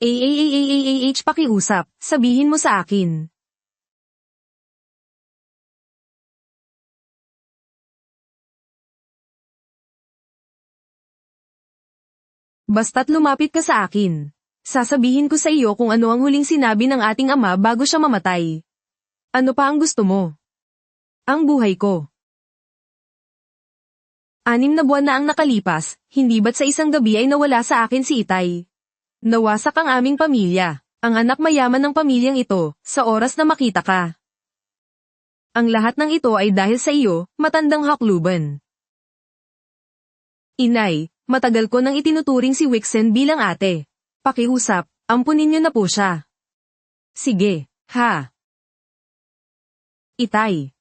Pakiusap, sabihin mo sa akin. Basta't lumapit ka sa akin. Sasabihin ko sa iyo kung ano ang huling sinabi ng ating ama bago siya mamatay. Ano pa ang gusto mo? Ang buhay ko. 6 na buwan na ang nakalipas, hindi ba't sa isang gabi ay nawala sa akin si Itay? Nawasak ang aming pamilya, ang anak mayaman ng pamilyang ito, sa oras na makita ka. Ang lahat ng ito ay dahil sa iyo, matandang hakluban. Inay, matagal ko nang itinuturing si Wixen bilang ate. Pakiusap, ampunin niyo na po siya. Sige, ha? Itay.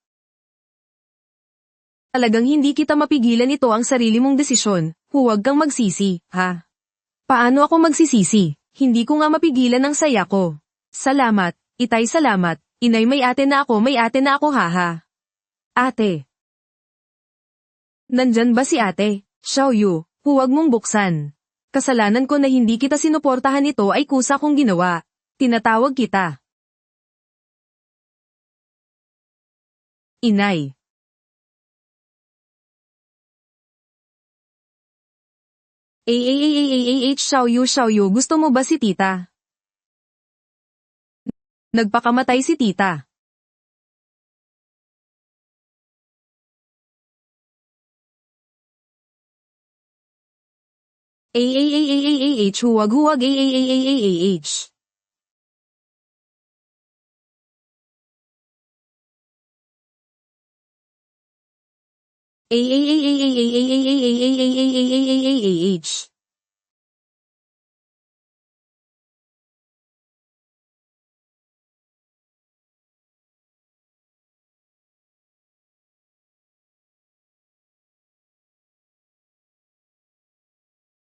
Talagang hindi kita mapigilan, ito ang sarili mong desisyon, huwag kang magsisi, ha? Paano ako magsisisi? Hindi ko nga mapigilan ang saya ko. Salamat, Itay, salamat. Inay, may ate na ako, haha. Ate. Nandyan ba si ate? Xiaoyu, huwag mong buksan. Kasalanan ko na hindi kita sinuportahan, ito ay kusa kong ginawa. Tinatawag kita. Inay. Xiaoyu, gusto mo ba si tita? Nagpakamatay si tita. Huwag,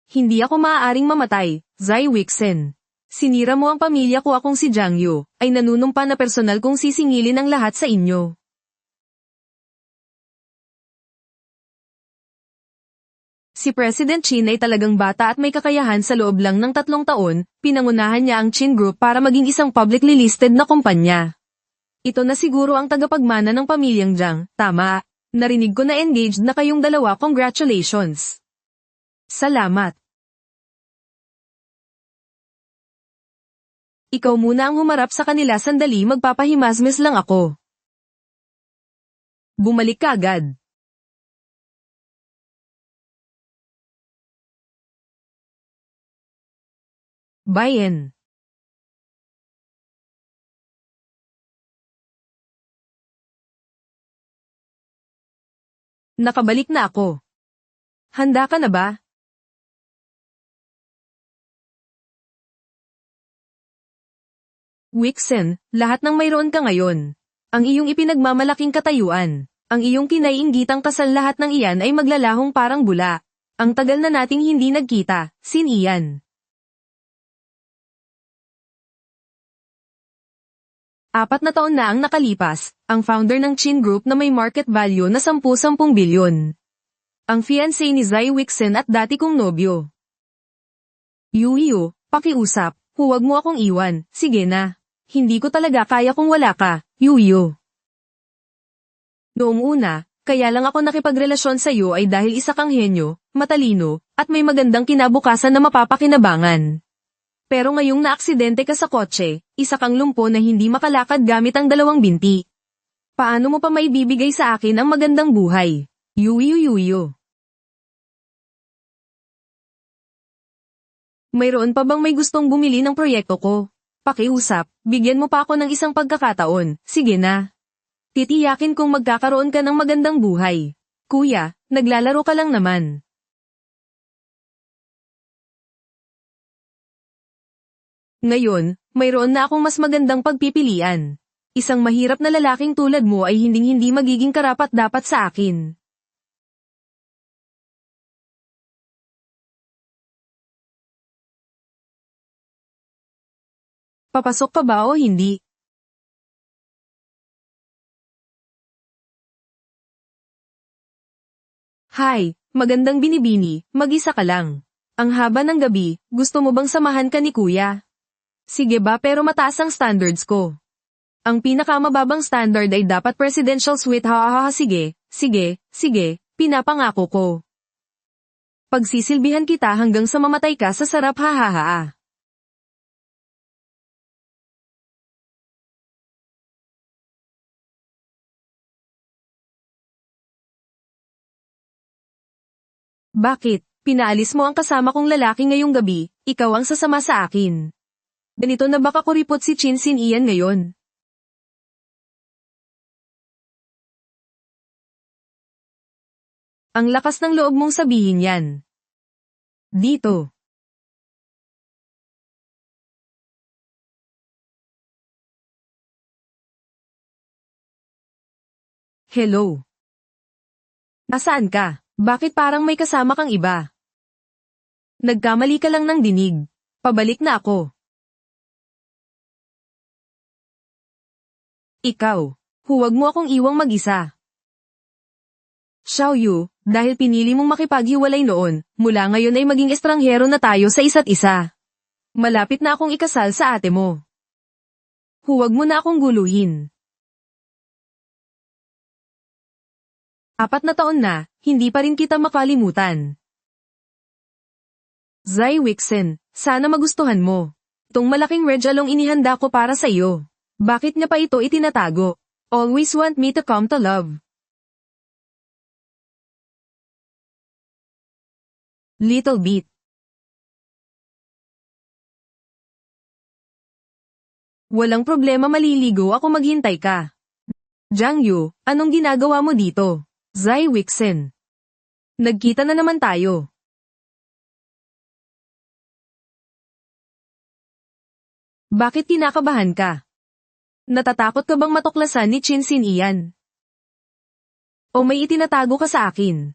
Hindi ako maaaring mamatay, Zai Wixen. Sinira mo ang pamilya ko, akong si Jiang Yu, ay nanunumpa na personal kong sisingilin ang lahat sa inyo. Si President Qin ay talagang bata at may kakayahan. Sa loob lang ng 3 taon, pinangunahan niya ang Qin Group para maging isang publicly listed na kumpanya. Ito na siguro ang tagapagmana ng pamilyang Jiang, tama. Narinig ko na engaged na kayong dalawa, congratulations. Salamat. Ikaw muna ang humarap sa kanila sandali, magpapahimasmes lang ako. Bumalik ka agad. Bayan. Nakabalik na ako. Handa ka na ba? Wixen, lahat ng mayroon ka ngayon. Ang iyong ipinagmamalaking katayuan. Ang iyong kinaiinggitang kasal, lahat ng iyan ay maglalahong parang bula. Ang tagal na nating hindi nagkita, Sin Ian. 4 na taon na ang nakalipas, ang founder ng Qin Group na may market value na 10 bilyon. Ang fiancé ni Zai Wixen at dati kong nobyo. Yu, pakiusap, huwag mo akong iwan, sige na. Hindi ko talaga kaya kung wala ka, Yu. Noong una, kaya lang ako nakipagrelasyon sa iyo ay dahil isa kang henyo, matalino, at may magandang kinabukasan na mapapakinabangan. Pero ngayong naaksidente ka sa kotse, isa kang lumpo na hindi makalakad gamit ang 2 binti. Paano mo pa maibibigay sa akin ang magandang buhay? Yu. Mayroon pa bang may gustong bumili ng proyekto ko? Pakiusap, bigyan mo pa ako ng isang pagkakataon, sige na. Titiyakin kong magkakaroon ka ng magandang buhay. Kuya, naglalaro ka lang naman. Ngayon, mayroon na akong mas magandang pagpipilian. Isang mahirap na lalaking tulad mo ay hinding-hindi magiging karapat-dapat sa akin. Papasok pa ba o hindi? Hi, magandang binibini, mag-isa ka lang. Ang haba ng gabi, gusto mo bang samahan ka ni kuya? Sige ba pero mataas ang standards ko. Ang pinakamababang standard ay dapat presidential suite ha sige, pinapangako ko. Pagsisilbihan kita hanggang sa mamatay ka sa sarap ha. Bakit? Pinaalis mo ang kasama kong lalaki ngayong gabi, ikaw ang sasama sa akin. Ganito na baka kuripot si Chin Sin Ian ngayon. Ang lakas ng loob mong sabihin yan. Dito. Hello. Nasaan ka? Bakit parang may kasama kang iba? Nagkamali ka lang ng dinig. Pabalik na ako. Ikaw. Huwag mo akong iwang mag-isa. Xiaoyu, dahil pinili mong makipaghiwalay noon, mula ngayon ay maging estranghero na tayo sa isa't isa. Malapit na akong ikasal sa ate mo. Huwag mo na akong guluhin. 4 na taon na, hindi pa rin kita makalimutan. Zai Wixen, sana magustuhan mo. Itong malaking regalong inihanda ko para sa iyo. Bakit niya pa ito itinatago? Always want me to come to love. Little bit. Walang problema maliligo ako maghintay ka. Jiang Yu, anong ginagawa mo dito? Zai Wixen. Nagkita na naman tayo. Bakit kinakabahan ka? Natatakot ka bang matuklasan ni Chin Sin Ian? O may itinatago ka sa akin?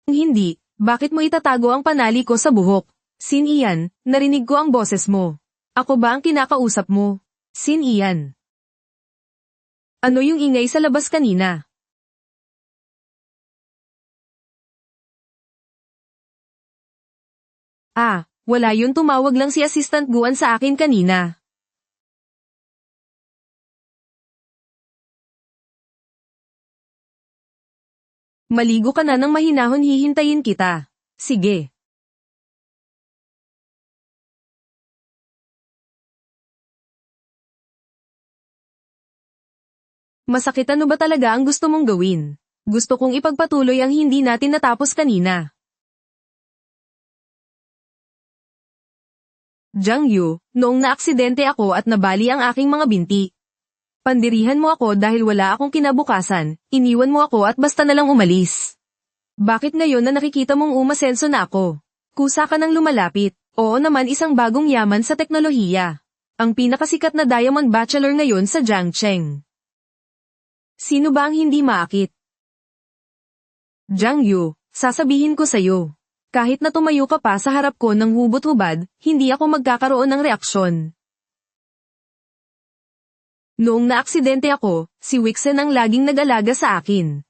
Kung hindi, bakit mo itatago ang panali ko sa buhok? Sin Ian, narinig ko ang boses mo. Ako ba ang kinakausap mo? Sin Ian. Ano yung ingay sa labas kanina? Wala yun, tumawag lang si Assistant Guan sa akin kanina. Maligo ka na ng mahinahon, hihintayin kita. Sige. Masakit, ano ba talaga ang gusto mong gawin? Gusto kong ipagpatuloy ang hindi natin natapos kanina. Jiang Yu, noong naaksidente ako at nabali ang aking mga binti. Pandirihan mo ako dahil wala akong kinabukasan, iniwan mo ako at basta nalang umalis. Bakit ngayon na nakikita mong umasenso na ako? Kusa ka nang lumalapit. Oo naman, isang bagong yaman sa teknolohiya. Ang pinakasikat na Diamond Bachelor ngayon sa Jiangcheng. Sino ba ang hindi maakit? Jiang Yu, sasabihin ko sa'yo. Kahit na tumayo ka pa sa harap ko ng hubot-hubad, hindi ako magkakaroon ng reaksyon. Noong naaksidente ako, si Wixen ang laging nag-alaga sa akin.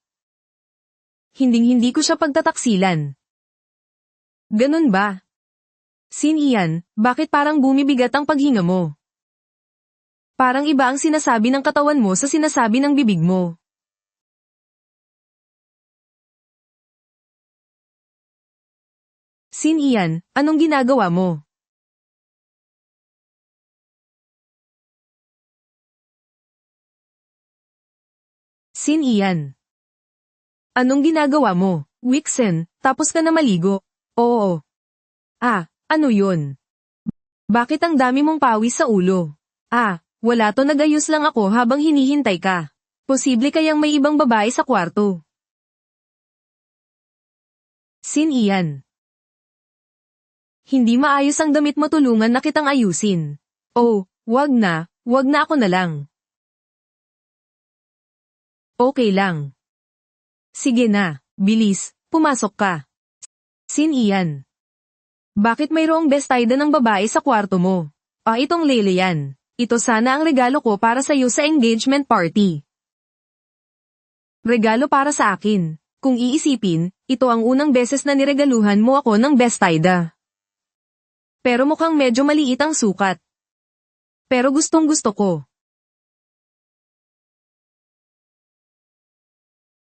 Hinding-hindi ko siya pagtataksilan. Ganun ba? Sin Ian, bakit parang bumibigat ang paghinga mo? Parang iba ang sinasabi ng katawan mo sa sinasabi ng bibig mo. Sin Ian, anong ginagawa mo? Sin Ian. Anong ginagawa mo? Wixen, tapos ka na maligo? Oo. Ano yun? Bakit ang dami mong pawis sa ulo? Wala to, nagayos lang ako habang hinihintay ka. Posible kayang may ibang babae sa kwarto. Sin Ian. Hindi maayos ang damit mo, tulungan na kitang ayusin. Wag na ako na lang. Okay lang. Sige na, bilis, pumasok ka. Sin Ian. Bakit mayroong bestida ng babae sa kwarto mo? Itong Lele yan. Ito sana ang regalo ko para sa iyo sa engagement party. Regalo para sa akin. Kung iisipin, ito ang unang beses na niregaluhan mo ako ng bestida. Pero mukhang medyo maliit ang sukat. Pero gustong gusto ko.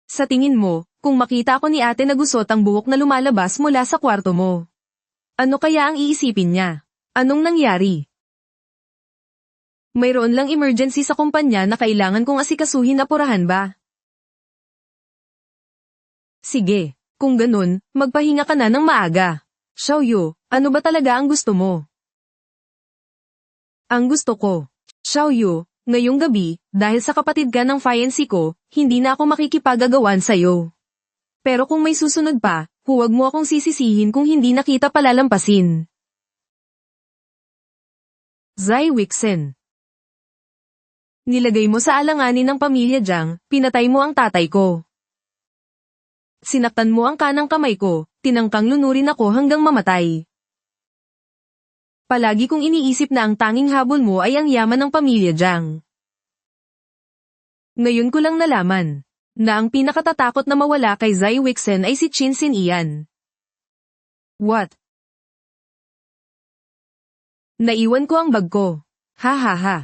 Sa tingin mo, kung makita ako ni ate na gusot ang buhok na lumalabas mula sa kwarto mo, ano kaya ang iisipin niya? Anong nangyari? Mayroon lang emergency sa kumpanya na kailangan kong asikasuhin, apurahan ba? Sige, kung ganun, magpahinga ka na ng maaga. Xiaoyu, ano ba talaga ang gusto mo? Ang gusto ko. Xiaoyu, ngayong gabi, dahil sa kapatid ka ng fiancé ko, hindi na ako makikipagagawan sa'yo. Pero kung may susunod pa, huwag mo akong sisisihin kung hindi na kita palalampasin. Zai Wixen. Nilagay mo sa alanganin ng pamilya Jiang, pinatay mo ang tatay ko. Sinaktan mo ang kanang kamay ko, tinangkang lunurin ako hanggang mamatay. Palagi kong iniisip na ang tanging habol mo ay ang yaman ng pamilya Jiang. Ngayon ko lang nalaman na ang pinakatatakot na mawala kay Zai Wixen ay si Qin Xin Ian. What? Naiwan ko ang bag ko. Ha ha ha.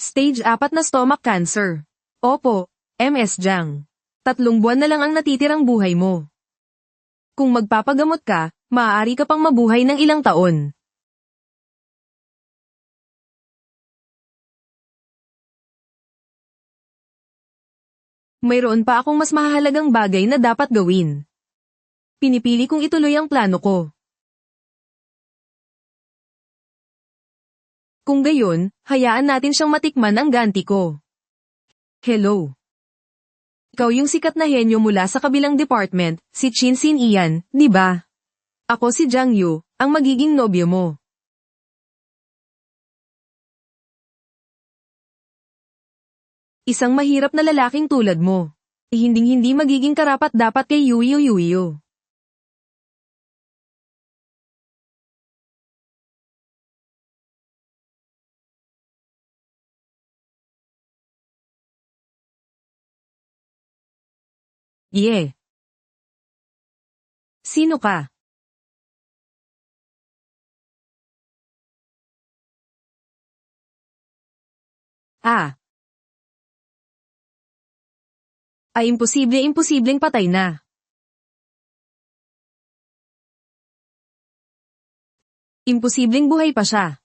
Stage 4 na stomach cancer. Opo, MS Jiang. 3 buwan na lang ang natitirang buhay mo. Kung magpapagamot ka, maaari ka pang mabuhay ng ilang taon. Mayroon pa akong mas mahalagang bagay na dapat gawin. Pinipili kong ituloy ang plano ko. Kung gayon, hayaan natin siyang matikman ang ganti ko. Hello. Ikaw yung sikat na henyo mula sa kabilang department, si Qin Xin Ian, di ba? Ako si Jiang Yu, ang magiging nobyo mo. Isang mahirap na lalaking tulad mo. Hinding-hindi magiging karapat-dapat kay Yuyo Yuyo. Yeah. Sino ka? Ah. Ay imposibleng patay na. Imposibleng buhay pa siya.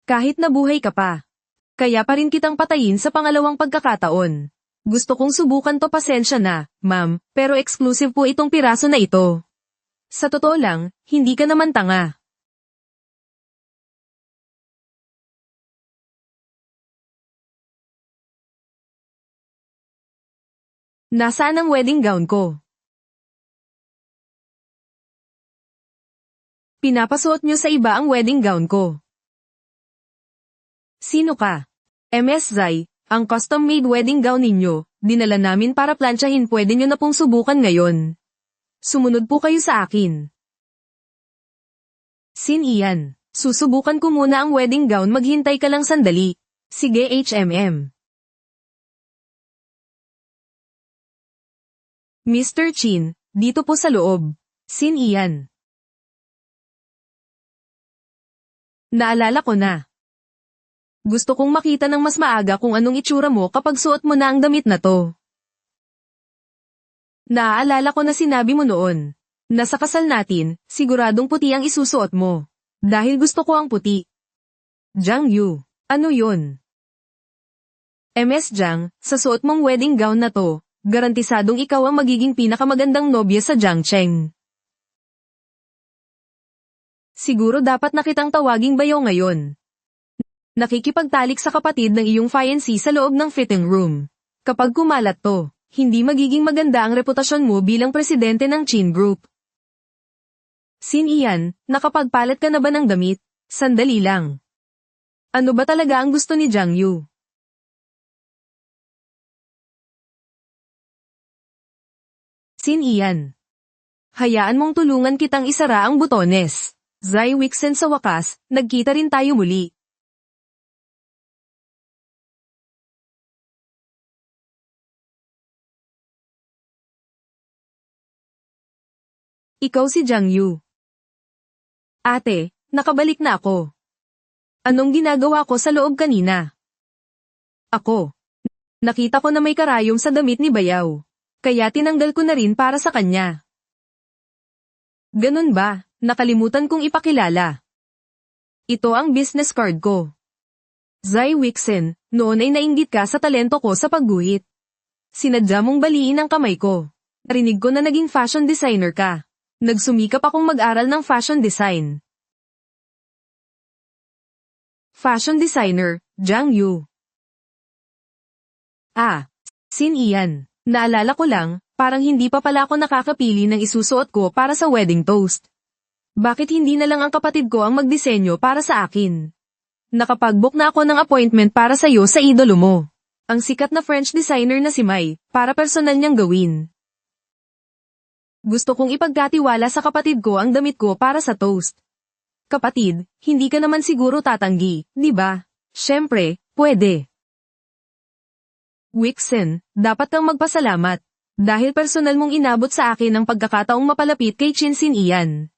Kahit nabuhay ka pa. Kaya pa rin kitang patayin sa pangalawang pagkakataon. Gusto kong subukan to, pasensya na, ma'am, pero exclusive po itong piraso na ito. Sa totoo lang, hindi ka naman tanga. Nasaan ang wedding gown ko? Pinapasuot nyo sa iba ang wedding gown ko. Sino ka? MS Zai, ang custom-made wedding gown ninyo, dinala namin para plansyahin, pwede nyo na pong subukan ngayon. Sumunod po kayo sa akin. Sin Ian, susubukan ko muna ang wedding gown, maghintay ka lang sandali. Sige HMM. Mr. Chin, dito po sa loob. Sin Ian. Naalala ko na. Gusto kong makita ng mas maaga kung anong itsura mo kapag suot mo na ang damit na to. Naaalala ko na sinabi mo noon, na sa kasal natin, siguradong puti ang isusuot mo. Dahil gusto ko ang puti. Jiang Yu, ano yun? MS Jiang, sa suot mong wedding gown na to, garantisadong ikaw ang magiging pinakamagandang nobya sa Jiangcheng. Siguro dapat na kitang tawaging bayaw ngayon. Nakikipagtalik sa kapatid ng iyong fiancé sa loob ng fitting room. Kapag kumalat to, hindi magiging maganda ang reputasyon mo bilang presidente ng Qin Group. Sin Ian, nakapagpalit ka na ba ng damit? Sandali lang. Ano ba talaga ang gusto ni Jiang Yu? Sin Ian. Hayaan mong tulungan kitang isara ang butones. Zai Wixen, sa wakas, nagkita rin tayo muli. Ikaw si Jiang Yu. Ate, nakabalik na ako. Anong ginagawa ko sa loob kanina? Ako. Nakita ko na may karayom sa damit ni Bayaw. Kaya tinanggal ko na rin para sa kanya. Ganun ba? Nakalimutan kong ipakilala. Ito ang business card ko. Zai Wixen, noon ay nainggit ka sa talento ko sa pagguhit. Sinadya mong baliin ang kamay ko. Narinig ko na naging fashion designer ka. Nagsumikap akong mag-aral ng fashion design. Fashion designer, Jiang Yu. Sin Ian. Naalala ko lang, parang hindi pa pala ako nakakapili ng isusuot ko para sa wedding toast. Bakit hindi na lang ang kapatid ko ang magdisenyo para sa akin? Nakapag-book na ako ng appointment para sa iyo sa idolo mo. Ang sikat na French designer na si Mai, para personal niyang gawin. Gusto kong ipagkatiwala sa kapatid ko ang damit ko para sa toast. Kapatid, hindi ka naman siguro tatanggi, di ba? Siyempre, pwede. Wixen, dapat kang magpasalamat. Dahil personal mong inabot sa akin ang pagkakataong mapalapit kay Sin Ian.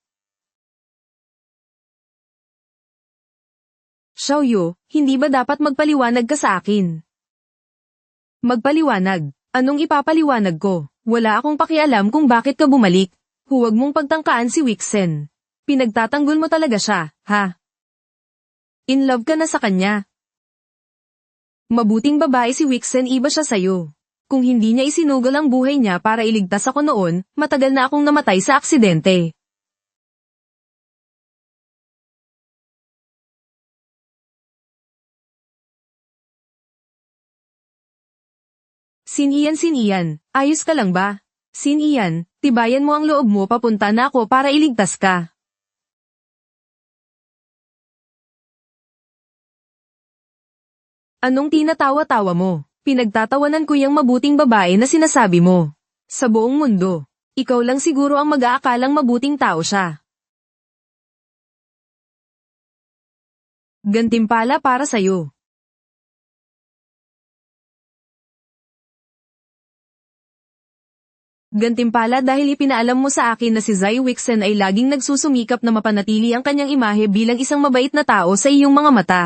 Xiaoyu, hindi ba dapat magpaliwanag ka sa akin? Magpaliwanag? Anong ipapaliwanag ko? Wala akong pakialam kung bakit ka bumalik. Huwag mong pagtangkaan si Wixen. Pinagtatanggol mo talaga siya, ha? In love ka na sa kanya. Mabuting babae si Wixen, iba siya sa'yo. Kung hindi niya isinugal ang buhay niya para iligtas ako noon, matagal na akong namatay sa aksidente. Sin Ian, ayos ka lang ba? Sin Ian, tibayan mo ang loob mo, papunta na ako para iligtas ka. Anong tinatawa-tawa mo? Pinagtatawanan ko yung mabuting babae na sinasabi mo. Sa buong mundo, ikaw lang siguro ang mag-aakalang mabuting tao siya. Gantimpala para sa'yo. Gantimpala dahil ipinaalam mo sa akin na si Zai Wixen ay laging nagsusumikap na mapanatili ang kanyang imahe bilang isang mabait na tao sa iyong mga mata.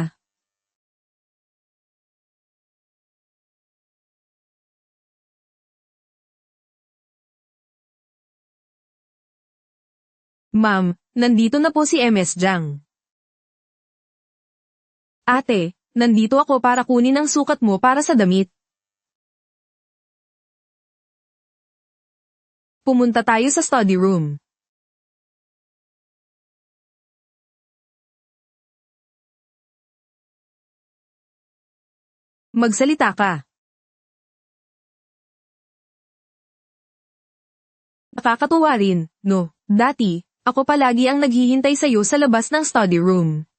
Ma'am, nandito na po si MS Jiang. Ate, nandito ako para kunin ang sukat mo para sa damit. Pumunta tayo sa study room. Magsalita ka. Nakakatuwa rin, no? Dati, ako palagi ang naghihintay sa'yo sa labas ng study room.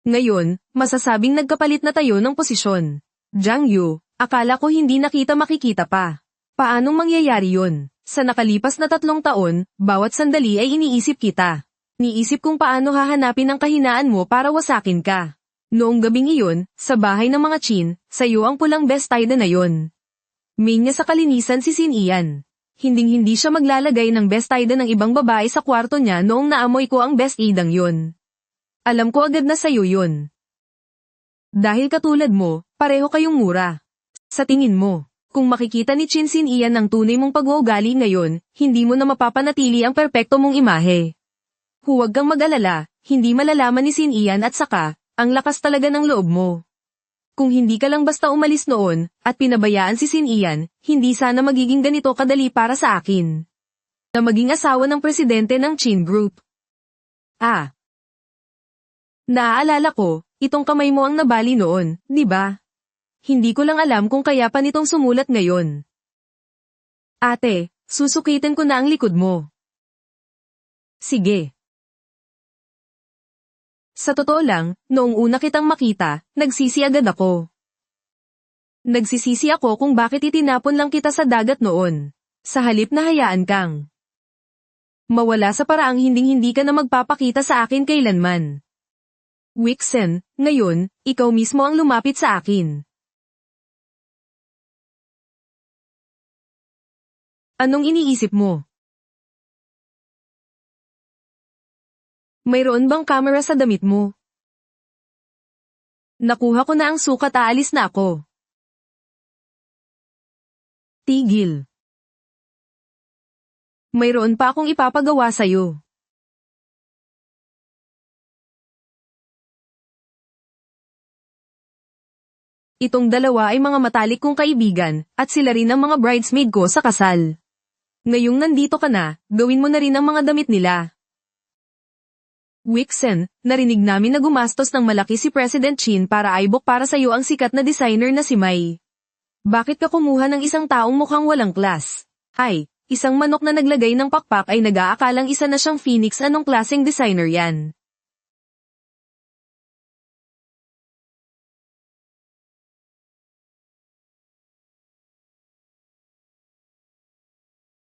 Ngayon, masasabing nagkapalit na tayo ng posisyon. Jiang Yu, akala ko hindi na kita makikita pa. Paanong mangyayari yun? Sa nakalipas na 3 taon, bawat sandali ay iniisip kita. Niisip kung paano hahanapin ang kahinaan mo para wasakin ka. Noong gabing iyon, sa bahay ng mga Chin, sa'yo ang pulang best tide na yon. Main niya sa kalinisan si Sin Ian. Hinding-hindi siya maglalagay ng best tide ng ibang babae sa kwarto niya noong naamoy ko ang best idang yon. Alam ko agad na sa'yo yon. Dahil katulad mo, pareho kayong mura. Sa tingin mo, kung makikita ni Sin Ian ang tunay mong pag-uugali ngayon, hindi mo na mapapanatili ang perpekto mong imahe. Huwag kang mag-alala, hindi malalaman ni Sin Ian at saka, ang lakas talaga ng loob mo. Kung hindi ka lang basta umalis noon, at pinabayaan si Sin Ian, hindi sana magiging ganito kadali para sa akin. Na maging asawa ng presidente ng Chin Group. Naaalala ko, itong kamay mo ang nabali noon, di ba? Hindi ko lang alam kung kaya pa nitong sumulat ngayon. Ate, susukitin ko na ang likod mo. Sige. Sa totoo lang, noong una kitang makita, nagsisi agad ako. Nagsisisi ako kung bakit itinapon lang kita sa dagat noon. Sa halip na hayaan kang mawala sa paraang hinding-hindi ka na magpapakita sa akin kailanman. Wixen, ngayon, ikaw mismo ang lumapit sa akin. Anong iniisip mo? Mayroon bang camera sa damit mo? Nakuha ko na ang sukat, aalis na ako. Tigil. Mayroon pa akong ipapagawa sa'yo. Itong dalawa ay mga matalik kong kaibigan, at sila rin ang mga bridesmaid ko sa kasal. Ngayong nandito ka na, gawin mo na rin ang mga damit nila. Wixen, narinig namin na gumastos ng malaki si President Chin para iBook para sa'yo ang sikat na designer na si Mai. Bakit ka kumuha ng isang taong mukhang walang class? Ay, isang manok na naglagay ng pakpak ay nag-aakalang isa na siyang phoenix, anong klaseng designer yan?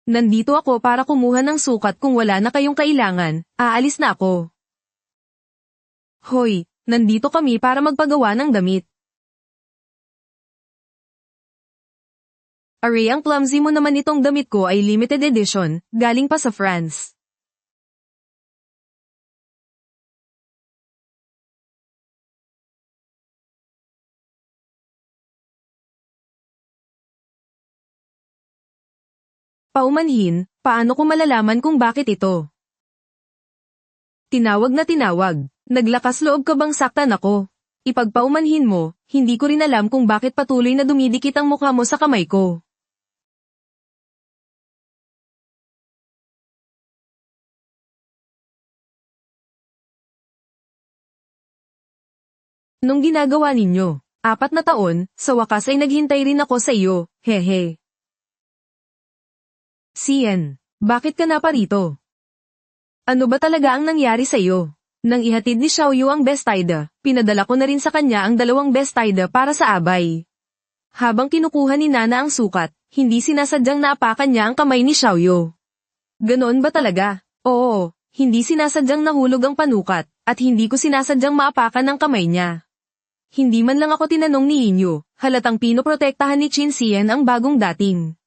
Nandito ako para kumuha ng sukat, kung wala na kayong kailangan, aalis na ako. Hoy, nandito kami para magpagawa ng damit. Aray, ang clumsy mo naman, itong damit ko ay limited edition, galing pa sa France. Paumanhin, paano ko malalaman kung bakit ito? Tinawag na tinawag. Naglakas loob ka bang saktan ako? Ipagpaumanhin mo, hindi ko rin alam kung bakit patuloy na dumidikit ang mukha mo sa kamay ko. Nung ginagawa ninyo, 4 na taon, sa wakas ay naghintay rin ako sa iyo, hehe. Sien, bakit ka na parito? Ano ba talaga ang nangyari sa iyo? Nang ihatid ni Xiaoyu ang bestida, pinadala ko na rin sa kanya ang 2 bestida para sa abay. Habang kinukuha ni Nana ang sukat, hindi sinasadyang naapakan niya ang kamay ni Xiaoyu. Ganoon ba talaga? Oo, hindi sinasadyang nahulog ang panukat, at hindi ko sinasadyang maapakan ang kamay niya. Hindi man lang ako tinanong ni Inyo, halatang pinoprotektahan ni Chin Sien ang bagong dating.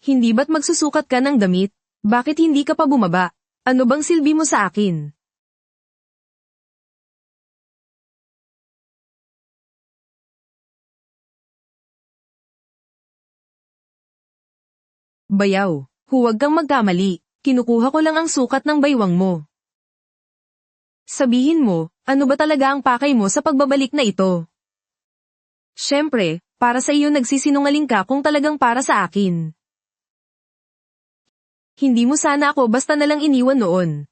Hindi ba't magsusukat ka ng damit? Bakit hindi ka pa bumaba? Ano bang silbi mo sa akin? Bayaw, huwag kang magkamali. Kinukuha ko lang ang sukat ng baywang mo. Sabihin mo, ano ba talaga ang pakay mo sa pagbabalik na ito? Siyempre, para sa iyo nagsisinungaling ka kung talagang para sa akin. Hindi mo sana ako basta nalang iniwan noon.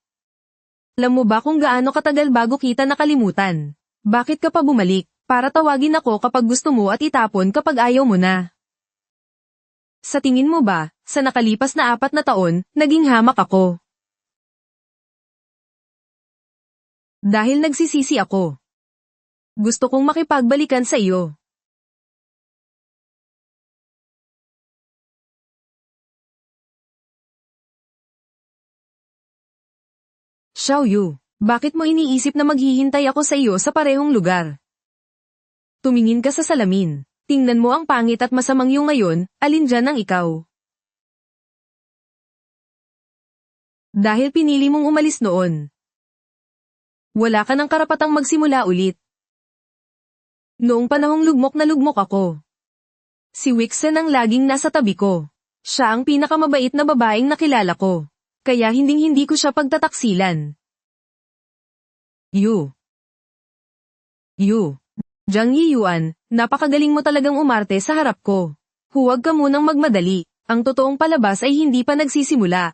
Alam mo ba kung gaano katagal bago kita nakalimutan? Bakit ka pa bumalik? Para tawagin ako kapag gusto mo at itapon kapag ayaw mo na. Sa tingin mo ba, sa nakalipas na 4 na taon, naging hamak ako? Dahil nagsisisi ako. Gusto kong makipagbalikan sa iyo. Xiaoyu, bakit mo iniisip na maghihintay ako sa iyo sa parehong lugar? Tumingin ka sa salamin. Tingnan mo ang pangit at masamang yung ngayon, alin dyan ang ikaw? Dahil pinili mong umalis noon. Wala ka ng karapatang magsimula ulit. Noong panahong lugmok na lugmok ako. Si Wixen ang laging nasa tabi ko. Siya ang pinakamabait na babaeng nakilala ko. Kaya hinding-hindi ko siya pagtataksilan. You. Jiang Yiyuan, napakagaling mo talagang umarte sa harap ko. Huwag ka munang magmadali. Ang totoong palabas ay hindi pa nagsisimula.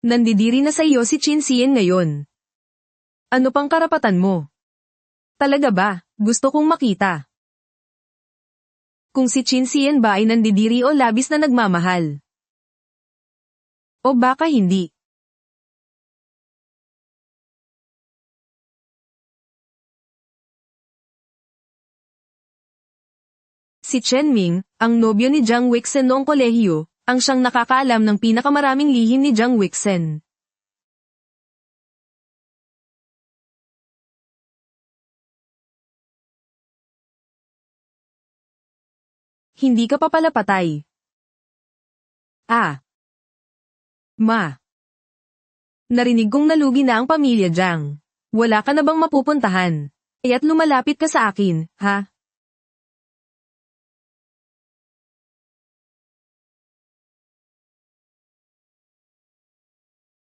Nandidiri na sa iyo si Chin Sien ngayon. Ano pang karapatan mo? Talaga ba? Gusto kong makita. Kung si Chin Sien ba ay nandidiri o labis na nagmamahal? O baka hindi. Si Chen Ming, ang nobyo ni Jiang Wixen noong kolehiyo, ang siyang nakakaalam ng pinakamaraming lihim ni Jiang Wixen. Hindi ka pa pala patay. Ah, Ma, narinig kong nalugi na ang pamilya Jiang. Wala ka na bang mapupuntahan? Kaya't lumalapit ka sa akin, ha?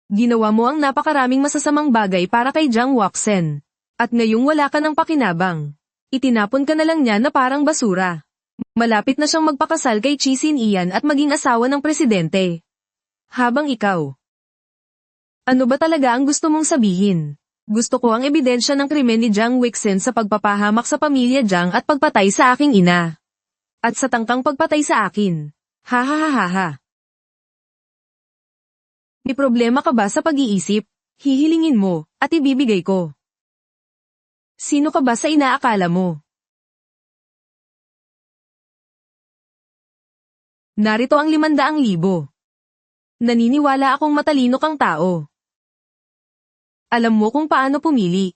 Ginawa mo ang napakaraming masasamang bagay para kay Jiang Waxen. At ngayong wala ka ng pakinabang. Itinapon ka na lang niya na parang basura. Malapit na siyang magpakasal kay Chi Sin Ian at maging asawa ng presidente. Habang ikaw. Ano ba talaga ang gusto mong sabihin? Gusto ko ang ebidensya ng krimen ni Jiang Wixen sa pagpapahamak sa pamilya Jiang at pagpatay sa aking ina. At sa tangkang pagpatay sa akin. Ha ha ha ha ha. May problema ka ba sa pag-iisip? Hihilingin mo, at ibibigay ko. Sino ka ba sa inaakala mo? Narito ang 500,000. Naniniwala akong matalino kang tao. Alam mo kung paano pumili.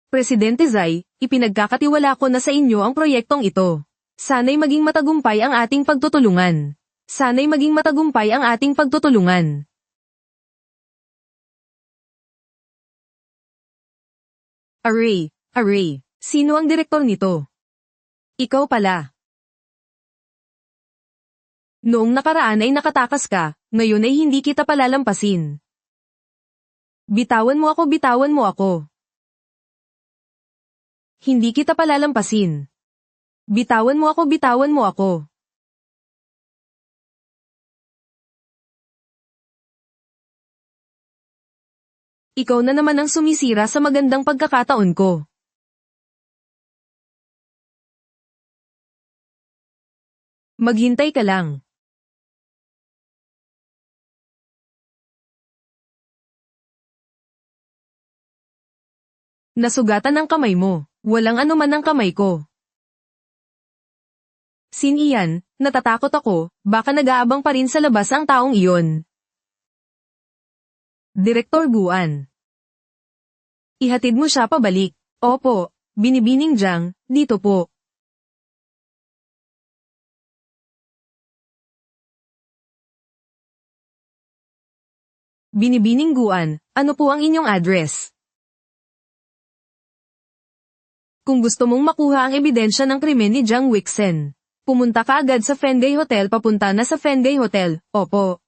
Presidente Zai, ipinagkakatiwala ko na sa inyo ang proyektong ito. Sana'y maging matagumpay ang ating pagtutulungan. Sana'y maging matagumpay ang ating pagtutulungan. Array. Sino ang direktor nito? Ikaw pala. Noong nakaraan ay nakatakas ka, ngayon ay hindi kita palalampasin. Bitawan mo ako. Hindi kita palalampasin. Bitawan mo ako. Ikaw na naman ang sumisira sa magandang pagkakataon ko. Maghintay ka lang. Nasugatan ang kamay mo. Walang anuman ang kamay ko. Sin Ian, natatakot ako, baka nag-aabang pa rin sa labas ang taong iyon. Direktor Guan. Ihatid mo siya pabalik. Opo, binibining Jiang, dito po. Binibining Guan, ano po ang inyong address? Kung gusto mong makuha ang ebidensya ng krimen ni Jiang Wixen, pumunta ka agad sa Fengay Hotel papunta na sa Fengay Hotel, opo.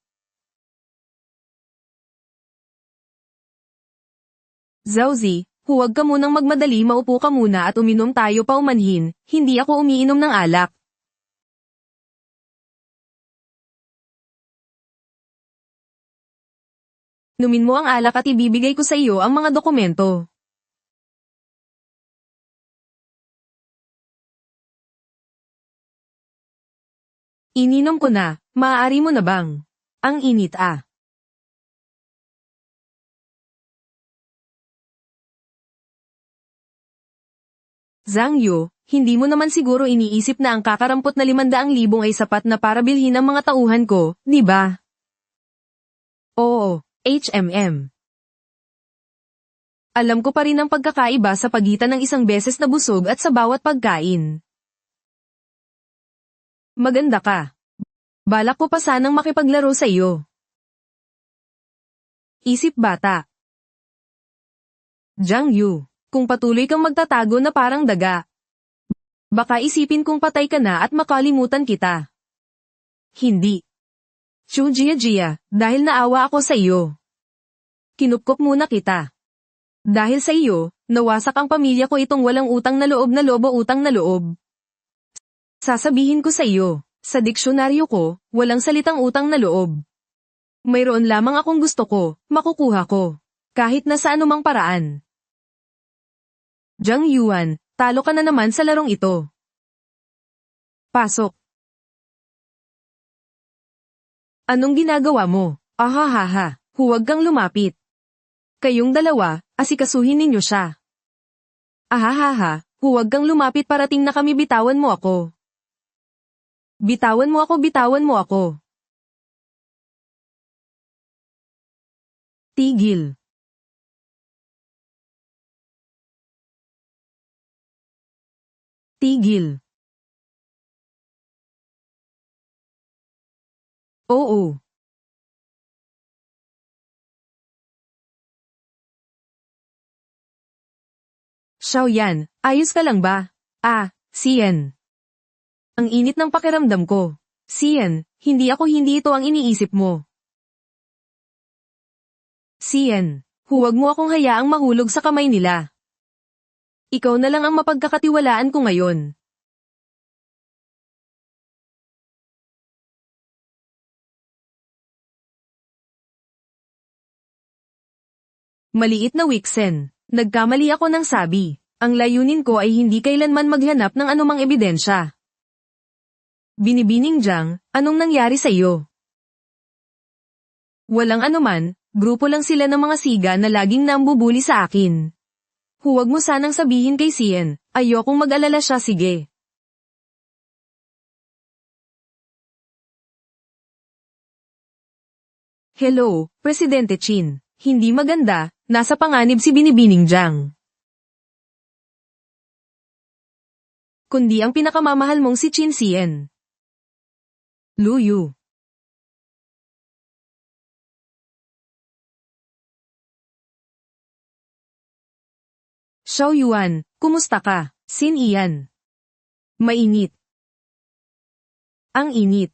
Zhao huwag ka munang magmadali maupo ka muna at uminom tayo paumanhin, hindi ako umiinom ng alak. Numin mo ang alak at ibibigay ko sa iyo ang mga dokumento. Ininom ko na, maaari mo na bang? Ang init ah. Zhang Yu, hindi mo naman siguro iniisip na ang kakarampot na 500,000 ay sapat na para bilhin ang mga tauhan ko, di ba? Oo, HMM. Alam ko pa rin ang pagkakaiba sa pagitan ng isang beses na busog at sa bawat pagkain. Maganda ka. Balak ko pa sanang makipaglaro sa iyo. Isip bata. Jiang Yu, kung patuloy kang magtatago na parang daga, baka isipin kong patay ka na at makalimutan kita. Hindi. Chu Jia, dahil naawa ako sa iyo. Kinupkop muna kita. Dahil sa iyo, nawasak ang pamilya ko itong walang utang na loob o utang na loob. Sasabihin ko sa iyo, sa diksyonaryo ko, walang salitang utang na loob. Mayroon lamang akong gusto ko, makukuha ko. Kahit na sa anumang paraan. Jiang Yuan, talo ka na naman sa larong ito. Pasok. Anong ginagawa mo? Ahahaha, huwag kang lumapit. Kayong dalawa, asikasuhin ninyo siya. Ahahaha, huwag kang lumapit parating na kami bitawan mo ako. Bitawan mo ako. Tigil. Tigil. Oo. Xiaoyan, ayos ka lang ba? Ah, Sian. Ang init ng pakiramdam ko. Sian, hindi ito ang iniisip mo. Sian, huwag mo akong hayaang mahulog sa kamay nila. Ikaw na lang ang mapagkakatiwalaan ko ngayon. Maliit na Wixen. Nagkamali ako ng sabi. Ang layunin ko ay hindi kailanman maghanap ng anumang ebidensya. Binibining Jiang, anong nangyari sa iyo? Walang anuman, grupo lang sila ng mga siga na laging nambubuli sa akin. Huwag mo sanang sabihin kay Sian, ayokong mag-alala siya sige. Hello, Presidente Chin. Hindi maganda, nasa panganib si Binibining Jiang. Kundi ang pinakamamahal mong si Chin Sian. Luyu. Xiao Yuan, kumusta ka? Sin Ian. Mainit. Ang init.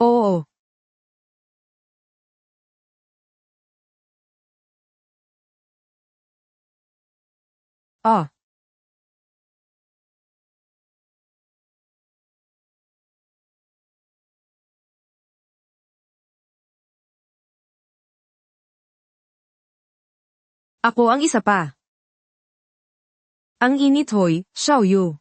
Oo. Ah. Ako ang isa pa. Ang init hoy, Xiaoyu.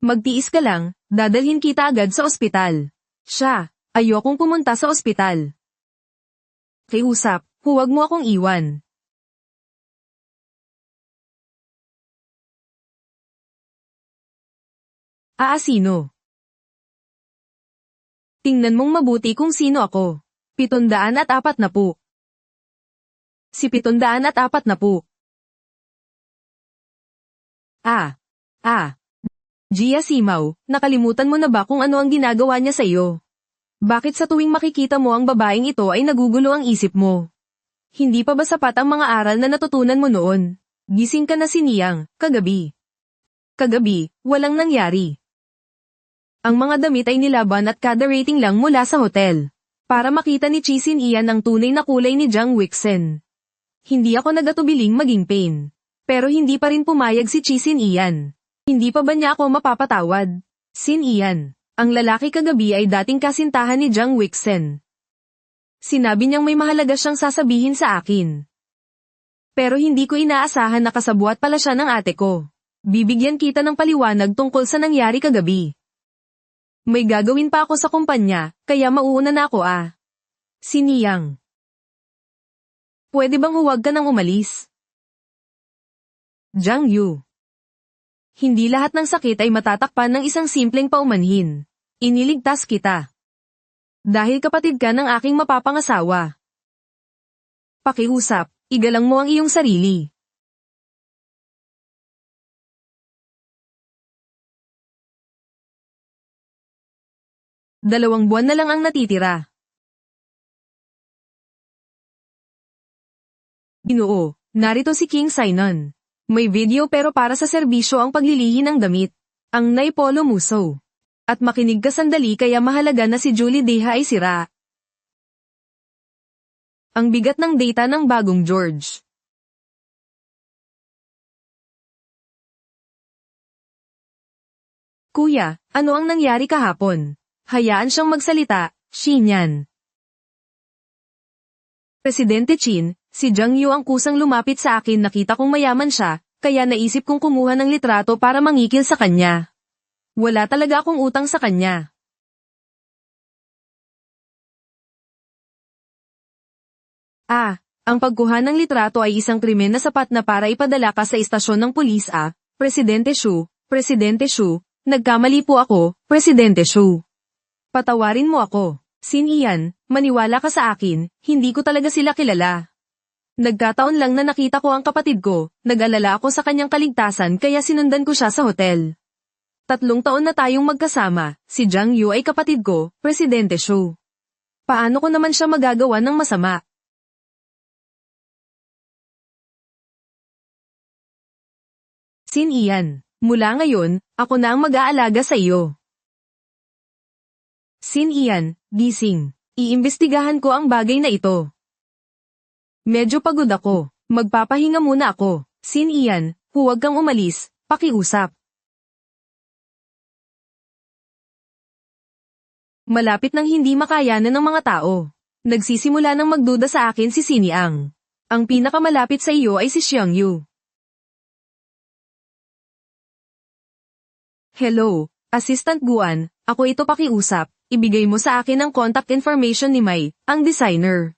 Magtiis ka lang, dadalhin kita agad sa ospital. Siya, ayokong pumunta sa ospital. Kiusap, huwag mo akong iwan. Sino? Tingnan mong mabuti kung sino ako. 740. Si 740. Ah. Ah. Gia Simao, nakalimutan mo na ba kung ano ang ginagawa niya sa iyo? Bakit sa tuwing makikita mo ang babaeng ito ay nagugulo ang isip mo? Hindi pa ba sapat ang mga aral na natutunan mo noon? Gising ka na siniyang, kagabi. Kagabi, walang nangyari. Ang mga damit ay nilaban at kada rating lang mula sa hotel. Para makita ni Chisin Ian ang tunay na kulay ni Jiang Wixen. Hindi ako nagatubiling maging pain. Pero hindi pa rin pumayag si Chisin Ian. Hindi pa ba niya ako mapapatawad? Sin Ian, ang lalaki kagabi ay dating kasintahan ni Jiang Wixen. Sinabi niyang may mahalaga siyang sasabihin sa akin. Pero hindi ko inaasahan na kasabwat pala siya ng ate ko. Bibigyan kita ng paliwanag tungkol sa nangyari kagabi. May gagawin pa ako sa kumpanya, kaya mauuna na ako Siniyang. Pwede bang huwag ka nang umalis? Jiang Yu. Hindi lahat ng sakit ay matatakpan ng isang simpleng paumanhin. Iniligtas kita. Dahil kapatid ka ng aking mapapangasawa. Pakiusap, igalang mo ang iyong sarili. Dalawang buwan na lang ang natitira. Ginoo, narito si King Sinon. May video pero para sa serbisyo ang paglilihi ng damit. Ang Naipolo Muso. At makinig ka sandali kaya mahalaga na si Julie Deha ay sira. Ang bigat ng data ng bagong George. Kuya, ano ang nangyari kahapon? Hayaan siyang magsalita, Xinyan. Presidente Chin, si Jiang Yu ang kusang lumapit sa akin nakita kong mayaman siya, kaya naisip kong kumuha ng litrato para mangikil sa kanya. Wala talaga akong utang sa kanya. Ang pagkuha ng litrato ay isang krimen na sapat na para ipadala ka sa istasyon ng pulis Presidente Shu, nagkamali po ako, Presidente Shu. Patawarin mo ako. Sin Ian, maniwala ka sa akin, hindi ko talaga sila kilala. Nagkataon lang na nakita ko ang kapatid ko, nag-alala ako sa kanyang kaligtasan kaya sinundan ko siya sa hotel. 3 taon na tayong magkasama, si Jiang Yu ay kapatid ko, Presidente Xu. Paano ko naman siya magagawa ng masama? Sin Ian, mula ngayon, ako na ang mag-aalaga sa iyo. Sin Ian, gising. Iimbestigahan ko ang bagay na ito. Medyo pagod ako. Magpapahinga muna ako. Sin Ian, huwag kang umalis, pakiusap. Malapit nang hindi makayanan ng mga tao. Nagsisimula ng magduda sa akin si Siniang. Ang pinakamalapit sa iyo ay si Xiang Yu. Hello, Assistant Guan, ako ito pakiusap, ibigay mo sa akin ang contact information ni Mai, ang designer.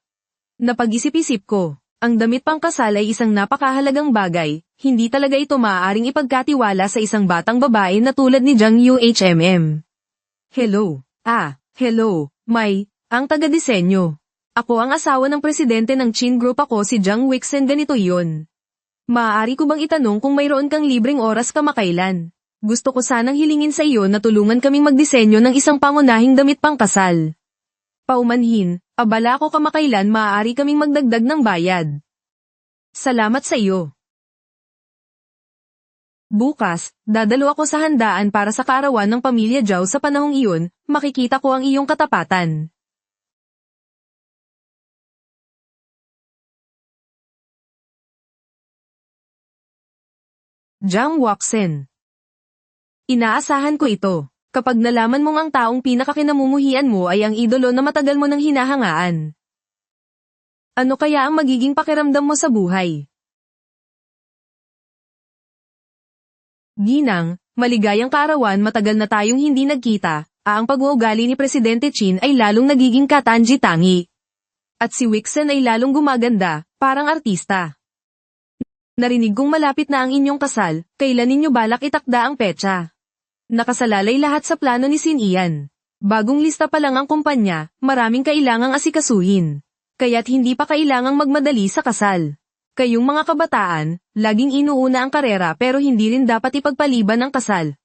Napag-isip-isip ko, ang damit pangkasal ay isang napakahalagang bagay, hindi talaga ito maaaring ipagkatiwala sa isang batang babae na tulad ni Jiang Yu HMM. Hello, Mai, ang taga-disenyo. Ako ang asawa ng presidente ng Chin Group, ako si Jiang Wixen, ganito iyon. Maaari ko bang itanong kung mayroon kang libreng oras kamakailan? Gusto ko sanang hilingin sa iyo na tulungan kaming magdisenyo ng isang pangunahing damit pangkasal. Paumanhin, abala ako kamakailan maaari kaming magdagdag ng bayad. Salamat sa iyo. Bukas, dadalo ako sa handaan para sa kaarawan ng pamilya Zhao sa panahong iyon, makikita ko ang iyong katapatan. Jiang Wixen. Inaasahan ko ito. Kapag nalaman mong ang taong pinakakinamumuhian mo ay ang idolo na matagal mo nang hinahangaan. Ano kaya ang magiging pakiramdam mo sa buhay? Ginang, maligayang kaarawan, matagal na tayong hindi nagkita, ang pag-uugali ni Presidente Chin ay lalong nagiging katangi-tangi. At si Wixen ay lalong gumaganda, parang artista. Narinig kong malapit na ang inyong kasal, kailan ninyo balak itakda ang petsa? Nakasalalay lahat sa plano ni Sin Ian. Bagong lista pa lang ang kumpanya, maraming kailangang asikasuhin. Kaya't hindi pa kailangang magmadali sa kasal. Kayong mga kabataan, laging inuuna ang karera pero hindi rin dapat ipagpaliban ang kasal.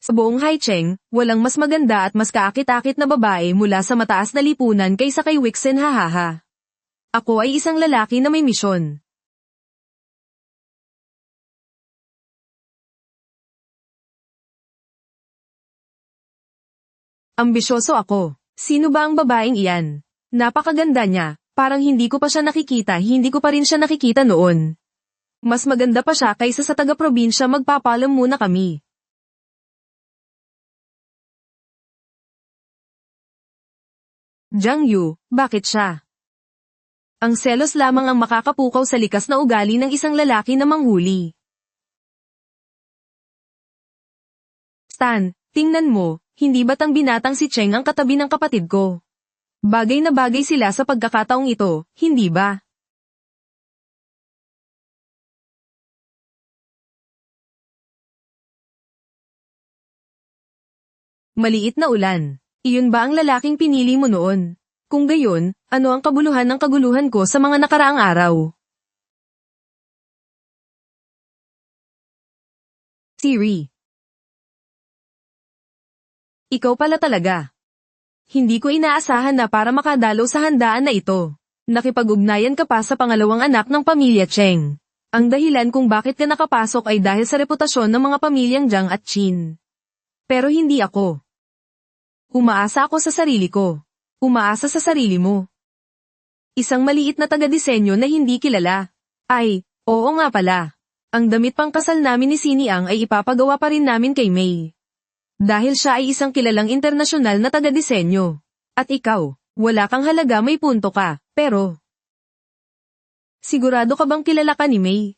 Sa buong Haicheng, walang mas maganda at mas kaakit-akit na babae mula sa mataas na lipunan kaysa kay Wixen, hahaha. Ako ay isang lalaki na may misyon. Ambisyoso ako. Sino ba ang babaeng iyan? Napakaganda niya, parang hindi ko pa siya nakikita, hindi ko pa rin siya nakikita noon. Mas maganda pa siya kaysa sa taga-probinsya, magpapalam muna kami. Jiang Yu, bakit siya? Ang selos lamang ang makakapukaw sa likas na ugali ng isang lalaki na manghuli. Stan, tingnan mo, hindi ba't ang binatang si Cheng ang katabi ng kapatid ko? Bagay na bagay sila sa pagkakataong ito, hindi ba? Maliit na ulan. Iyon ba ang lalaking pinili mo noon? Kung gayon, ano ang kabuluhan ng kaguluhan ko sa mga nakaraang araw? Siri. Ikaw pala talaga. Hindi ko inaasahan na para makadalo sa handaan na ito. Nakipag-ugnayan ka pa sa pangalawang anak ng pamilya Cheng. Ang dahilan kung bakit ka nakapasok ay dahil sa reputasyon ng mga pamilyang Jiang at Qin. Pero hindi ako. Umaasa ako sa sarili ko. Umaasa sa sarili mo. Isang maliit na taga-disenyo na hindi kilala. Ay, oo nga pala. Ang damit pangkasal namin ni Siniang ay ipapagawa pa rin namin kay May. Dahil siya ay isang kilalang internasyonal na taga-disenyo. At ikaw, wala kang halaga, may punto ka, pero... Sigurado ka bang kilala ka ni May?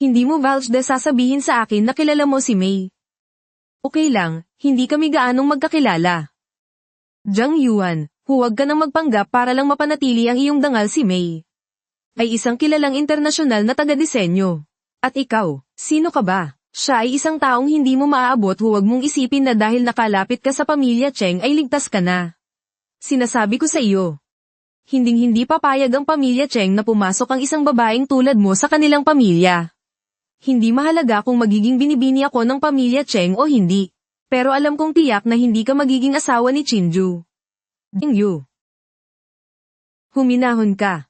Hindi mo valide sasabihin sa akin na kilala mo si May. Okay lang, hindi kami gaanong magkakilala. Jiang Yuan, huwag ka nang magpanggap para lang mapanatili ang iyong dangal. Si May ay isang kilalang internasyonal na taga-disenyo. At ikaw, sino ka ba? Siya ay isang taong hindi mo maaabot. Huwag mong isipin na dahil nakalapit ka sa pamilya Cheng ay ligtas ka na. Sinasabi ko sa iyo. Hinding-hindi papayag ang pamilya Cheng na pumasok ang isang babaeng tulad mo sa kanilang pamilya. Hindi mahalaga kung magiging binibini ako ng pamilya Cheng o hindi. Pero alam kong tiyak na hindi ka magiging asawa ni Chinju. Jingyu. Huminahon ka.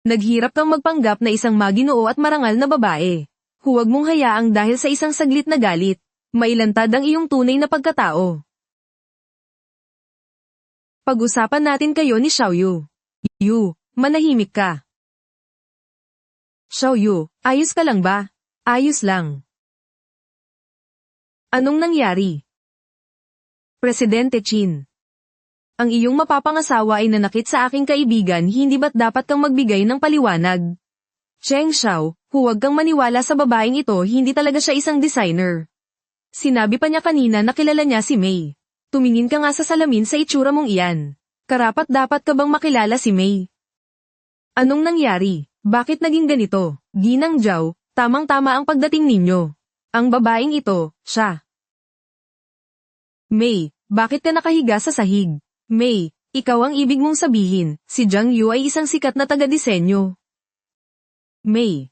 Naghirap kang magpanggap na isang maginoo at marangal na babae. Huwag mong hayaang dahil sa isang saglit na galit, mailantad ang iyong tunay na pagkatao. Pag-usapan natin kayo ni Xiaoyu. Yu, manahimik ka. Xiaoyu, ayos ka lang ba? Ayos lang. Anong nangyari? Presidente Qin. Ang iyong mapapangasawa ay nanakit sa aking kaibigan, hindi ba't dapat kang magbigay ng paliwanag? Cheng Xiao, huwag kang maniwala sa babaeng ito, hindi talaga siya isang designer. Sinabi pa niya kanina na kilala niya si Mei. Tumingin ka nga sa salamin sa itsura mong iyan. Karapat-dapat ka bang makilala si Mei? Anong nangyari? Bakit naging ganito? Ginang Zhao, tamang-tama ang pagdating ninyo. Ang babaeng ito, siya. Mei, bakit ka nakahiga sa sahig? Mei, ikaw ang ibig mong sabihin, si Jiang Yu ay isang sikat na taga-disenyo. Mei.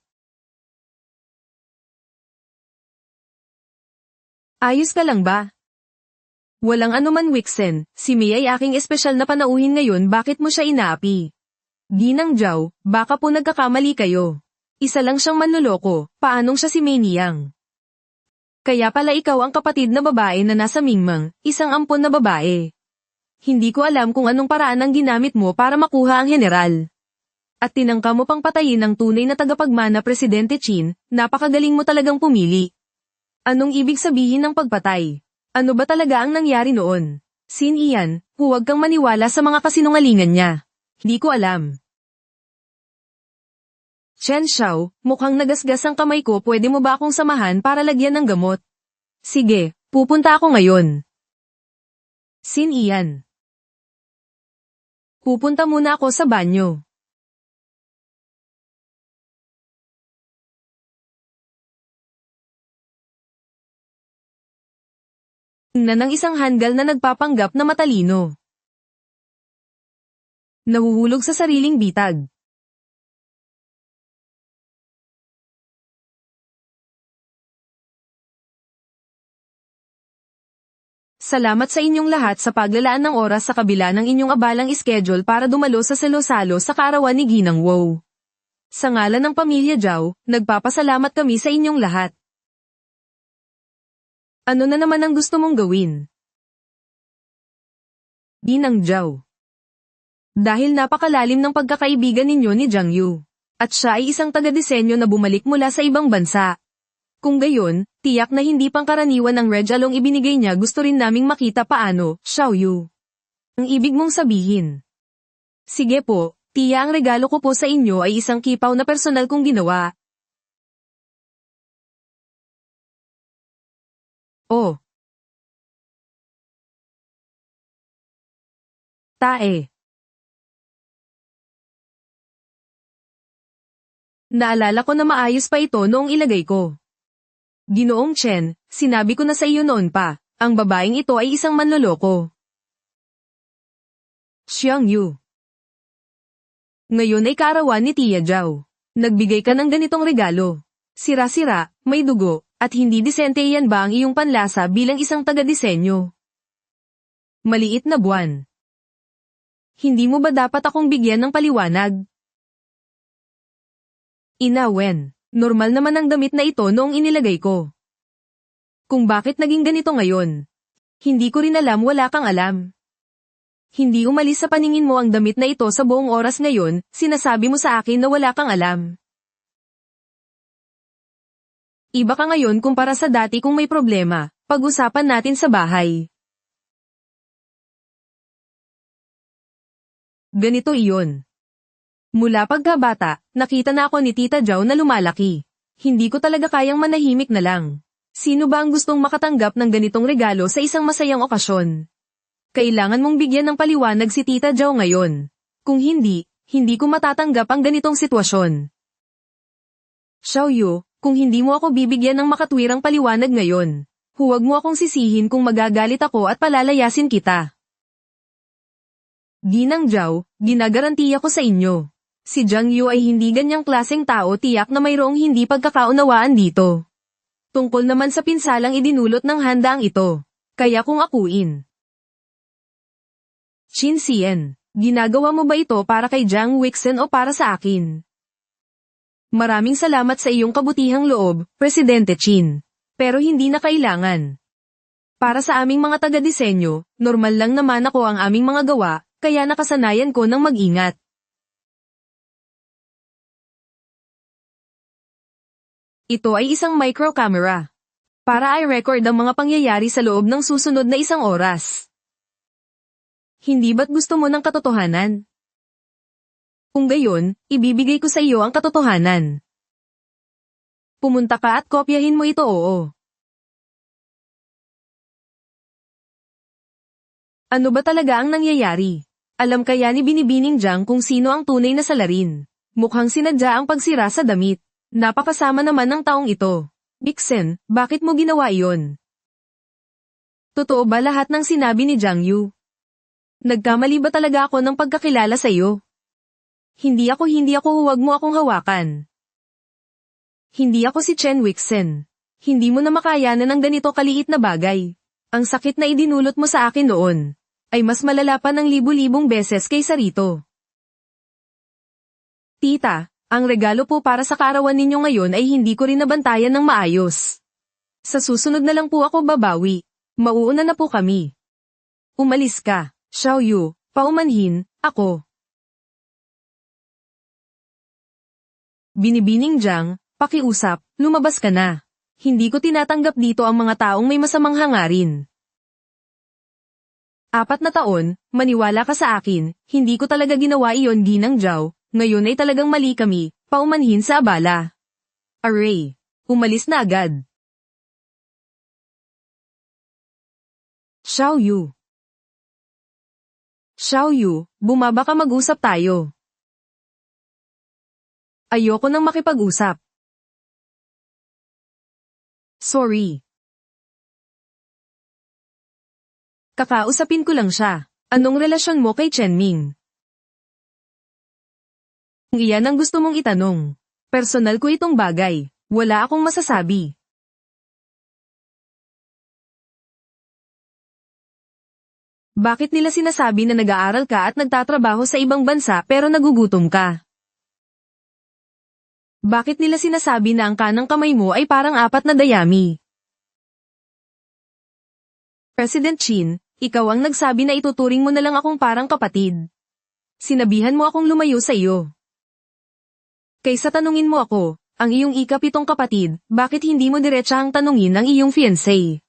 Ayos ka lang ba? Walang anuman Wixen, si Mei ay aking espesyal na panauhin ngayon, bakit mo siya inaapi? Ginang Zhao, baka po nagkakamali kayo. Isa lang siyang manloloko, paanong siya si Mei Niyang? Kaya pala ikaw ang kapatid na babae na nasa Mingmang, isang ampon na babae. Hindi ko alam kung anong paraan ang ginamit mo para makuha ang general. At tinangka mo pang patayin ang tunay na tagapagmana Presidente Qin, napakagaling mo talagang pumili. Anong ibig sabihin ng pagpatay? Ano ba talaga ang nangyari noon? Sin Ian, huwag kang maniwala sa mga kasinungalingan niya. Hindi ko alam. Chen Xiao, mukhang nagasgas ang kamay ko, pwede mo ba akong samahan para lagyan ng gamot? Sige, pupunta ako ngayon. Sin Ian. Pupunta muna ako sa banyo. Ng isang handgal na nagpapanggap na matalino. Nahuhulog sa sariling bitag. Salamat sa inyong lahat sa paglalaan ng oras sa kabila ng inyong abalang schedule para dumalo sa salo-salo sa kaarawan ni Ginang Wow. Sa ngalan ng pamilya Zhao, nagpapasalamat kami sa inyong lahat. Ano na naman ang gusto mong gawin? Ginang Zhao. Dahil napakalalim ng pagkakaibigan ninyo ni Jiang Yu. At siya ay isang taga-disenyo na bumalik mula sa ibang bansa. Kung gayon, tiyak na hindi pangkaraniwan ang red along ibinigay niya, gusto rin naming makita paano, Xiaoyu. Ang ibig mong sabihin. Sige po, tiya, ang regalo ko po sa inyo ay isang kipaw na personal kong ginawa. Oh. Tae. Naalala ko na maayos pa ito noong ilagay ko. Ginoong Chen, sinabi ko na sa iyo noon pa, ang babaeng ito ay isang manloloko. Xiang Yu. Ngayon ay kaarawan ni Tia Zhao. Nagbigay ka ng ganitong regalo. Sira-sira, may dugo, at hindi disente, yan ba ang iyong panlasa bilang isang taga-disenyo? Maliit na buwan. Hindi mo ba dapat akong bigyan ng paliwanag? Ina Wen. Normal naman ang damit na ito noong inilagay ko. Kung bakit naging ganito ngayon? Hindi ko rin alam, wala kang alam. Hindi umalis sa paningin mo ang damit na ito sa buong oras ngayon, sinasabi mo sa akin na wala kang alam. Iba ka ngayon kumpara sa dati, kung may problema, pag-usapan natin sa bahay. Ganito iyon. Mula pagkabata, nakita na ako ni Tita Zhao na lumalaki. Hindi ko talaga kayang manahimik na lang. Sino ba ang gustong makatanggap ng ganitong regalo sa isang masayang okasyon? Kailangan mong bigyan ng paliwanag si Tita Zhao ngayon. Kung hindi, hindi ko matatanggap ang ganitong sitwasyon. Xiaoyu, kung hindi mo ako bibigyan ng makatwirang paliwanag ngayon, huwag mo akong sisihin kung magagalit ako at palalayasin kita. Ginang Zhao, ginagarantiya ko sa inyo. Si Jiang Yu ay hindi ganyang klaseng tao, tiyak na mayroong hindi pagkakaunawaan dito. Tungkol naman sa pinsalang idinulot ng handaang ito. Kaya kung akuin. Qin Xian, ginagawa mo ba ito para kay Jiang Wixen o para sa akin? Maraming salamat sa iyong kabutihang loob, Presidente Qin. Pero hindi na kailangan. Para sa aming mga taga-disenyo, normal lang naman ako ang aming mga gawa, kaya nakasanayan ko ng mag-ingat. Ito ay isang micro-camera. Para i-record ang mga pangyayari sa loob ng susunod na 1 oras. Hindi ba't gusto mo ng katotohanan? Kung gayon, ibibigay ko sa iyo ang katotohanan. Pumunta ka at kopyahin mo ito, oo. Ano ba talaga ang nangyayari? Alam kaya ni Binibining Jiang kung sino ang tunay na salarin? Mukhang sinadya ang pagsira sa damit. Napakasama naman ng taong ito. Wixen, bakit mo ginawa iyon? Totoo ba lahat ng sinabi ni Jiang Yu? Nagkamali ba talaga ako ng pagkakilala sa iyo? Hindi ako, huwag mo akong hawakan. Hindi ako si Chen Wixen. Hindi mo na makayanan ng ganito kaliit na bagay. Ang sakit na idinulot mo sa akin noon ay mas malala pa ng libu-libong beses kaysa rito. Tita, ang regalo po para sa kaarawan ninyo ngayon ay hindi ko rin nabantayan ng maayos. Sa susunod na lang po ako babawi. Mauuna na po kami. Umalis ka, Xiao Yu, paumanhin, ako. Binibining Jiang, pakiusap, lumabas ka na. Hindi ko tinatanggap dito ang mga taong may masamang hangarin. 4 na taon, maniwala ka sa akin, hindi ko talaga ginawa iyon, Ginang Zhao. Ngayon ay talagang mali kami, paumanhin sa abala. Array, umalis na agad. Xiao Yu. Xiao Yu, bumaba ka, mag-usap tayo. Ayoko nang makipag-usap. Sorry. Kakausapin ko lang siya. Anong relasyon mo kay Chen Ming? Kung iyan ang gusto mong itanong. Personal ko itong bagay. Wala akong masasabi. Bakit nila sinasabi na nag-aaral ka at nagtatrabaho sa ibang bansa pero nagugutom ka? Bakit nila sinasabi na ang kanang kamay mo ay parang 4 na dayami? President Qin, ikaw ang nagsabi na ituturing mo na lang akong parang kapatid. Sinabihan mo akong lumayo sa iyo. Kaysa tanungin mo ako, ang iyong ika-7 kapatid, bakit hindi mo diretsahang tanungin ang iyong fiancé?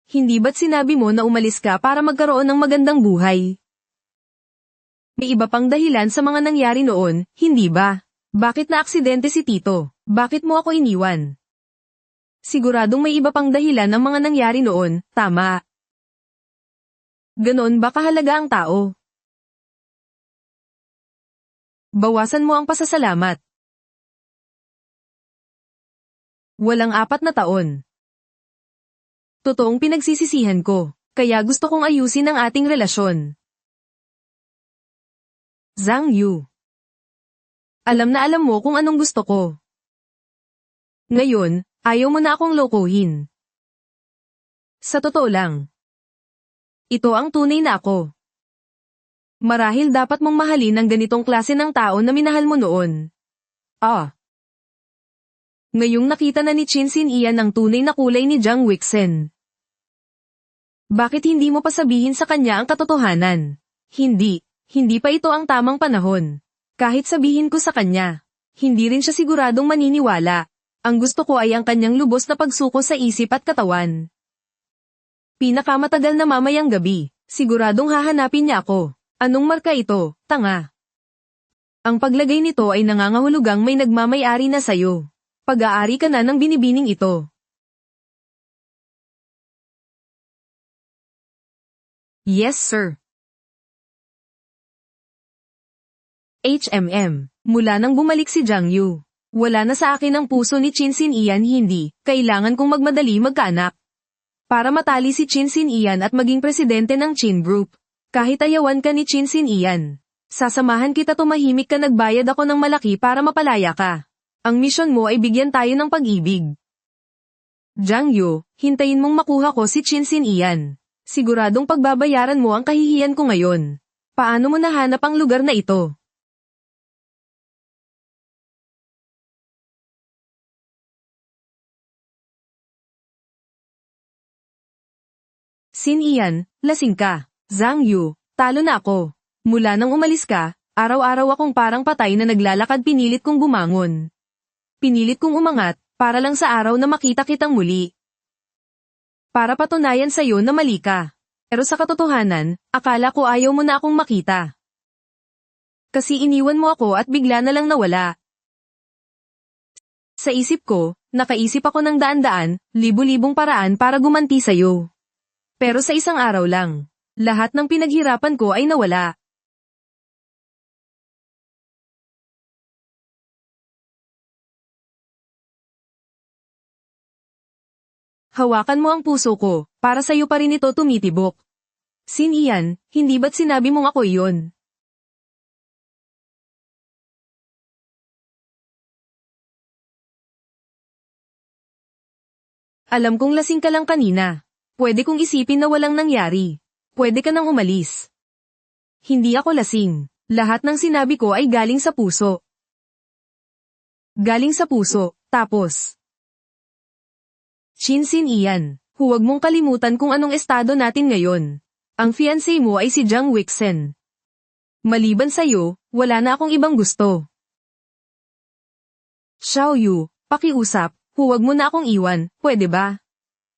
Hindi ba't sinabi mo na umalis ka para magkaroon ng magandang buhay? May iba pang dahilan sa mga nangyari noon, hindi ba? Bakit na aksidente si Tito? Bakit mo ako iniwan? Siguradong may iba pang dahilan ng mga nangyari noon, tama. Ganoon ba kahalaga ang tao? Bawasan mo ang pasasalamat. Walang 4 na taon. Totoong pinagsisisihan ko, kaya gusto kong ayusin ang ating relasyon. Zhang Yu. Alam na alam mo kung anong gusto ko. Ngayon, ayaw mo na akong lokohin. Sa totoo lang. Ito ang tunay na ako. Marahil dapat mong mahalin ang ganitong klase ng tao na minahal mo noon. Ngayong nakita na ni Qin Xian ang tunay na kulay ni Jiang Wixen. Bakit hindi mo pa sabihin sa kanya ang katotohanan? Hindi pa ito ang tamang panahon. Kahit sabihin ko sa kanya, hindi rin siya siguradong maniniwala. Ang gusto ko ay ang kanyang lubos na pagsuko sa isip at katawan. Pinakamatagal na mamayang gabi, siguradong hahanapin niya ako. Anong marka ito, tanga? Ang paglagay nito ay nangangahulugang may nagmamay-ari na sayo. Pag-aari ka na ng binibining ito. Yes, sir. Mula nang bumalik si Jiang Yu, wala na sa akin ang puso ni Qin Xian, hindi, kailangan kong magmadali magkaanak. Para matali si Qin Xian at maging presidente ng Qin Group. Kahit ayawan ka ni Chin Sin Ian. Sasamahan kita tumahimik ka, nagbayad ako ng malaki para mapalaya ka. Ang misyon mo ay bigyan tayo ng pag-ibig. Jiang Yu, hintayin mong makuha ko si Chin Sin Ian. Siguradong pagbabayaran mo ang kahihiyan ko ngayon. Paano mo nahanap ang lugar na ito? Sin Ian, lasing ka. Jiang Yu, talo na ako. Mula nang umalis ka, araw-araw akong parang patay na naglalakad, pinilit kong bumangon. Pinilit kong umangat, para lang sa araw na makita kitang muli. Para patunayan sa'yo na mali ka. Pero sa katotohanan, akala ko ayaw mo na akong makita. Kasi iniwan mo ako at bigla na lang nawala. Sa isip ko, nakaisip ako ng daan-daan, libu-libong paraan para gumanti sa'yo. Pero sa isang araw lang, lahat ng pinaghirapan ko ay nawala. Hawakan mo ang puso ko, para sa'yo pa rin ito tumitibok. Sin Ian, hindi ba't sinabi mong ako iyon? Alam kong lasing ka lang kanina. Pwede kong isipin na walang nangyari. Pwede ka nang umalis. Hindi ako lasing. Lahat ng sinabi ko ay galing sa puso. Galing sa puso, tapos. Chin Sin Ian, huwag mong kalimutan kung anong estado natin ngayon. Ang fiancé mo ay si Jiang Wixen. Maliban sa'yo, wala na akong ibang gusto. Xiao Yu, pakiusap, huwag mo na akong iwan, pwede ba?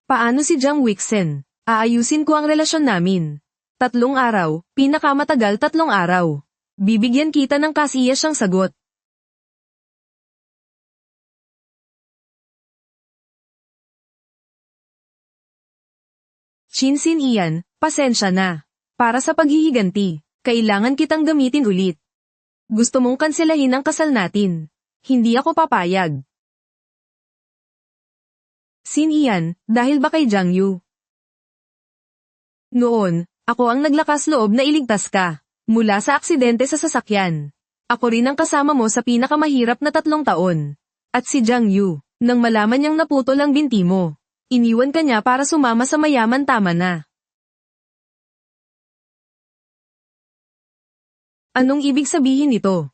Paano si Jiang Wixen? Aayusin ko ang relasyon namin. 3 araw, pinakamatagal 3 araw. Bibigyan kita ng kasiyasyang sagot. Chin Sin Ian, pasensya na. Para sa paghihiganti, kailangan kitang gamitin ulit. Gusto mong kanselahin ang kasal natin. Hindi ako papayag. Sin Ian, dahil ba kay Jiang Yu? Noon, ako ang naglakas loob na iligtas ka. Mula sa aksidente sa sasakyan. Ako rin ang kasama mo sa pinakamahirap na 3 taon. At si Jiang Yu, nang malaman niyang naputol ang binti mo. Iniwan ka niya para sumama sa mayaman, tama na. Anong ibig sabihin nito?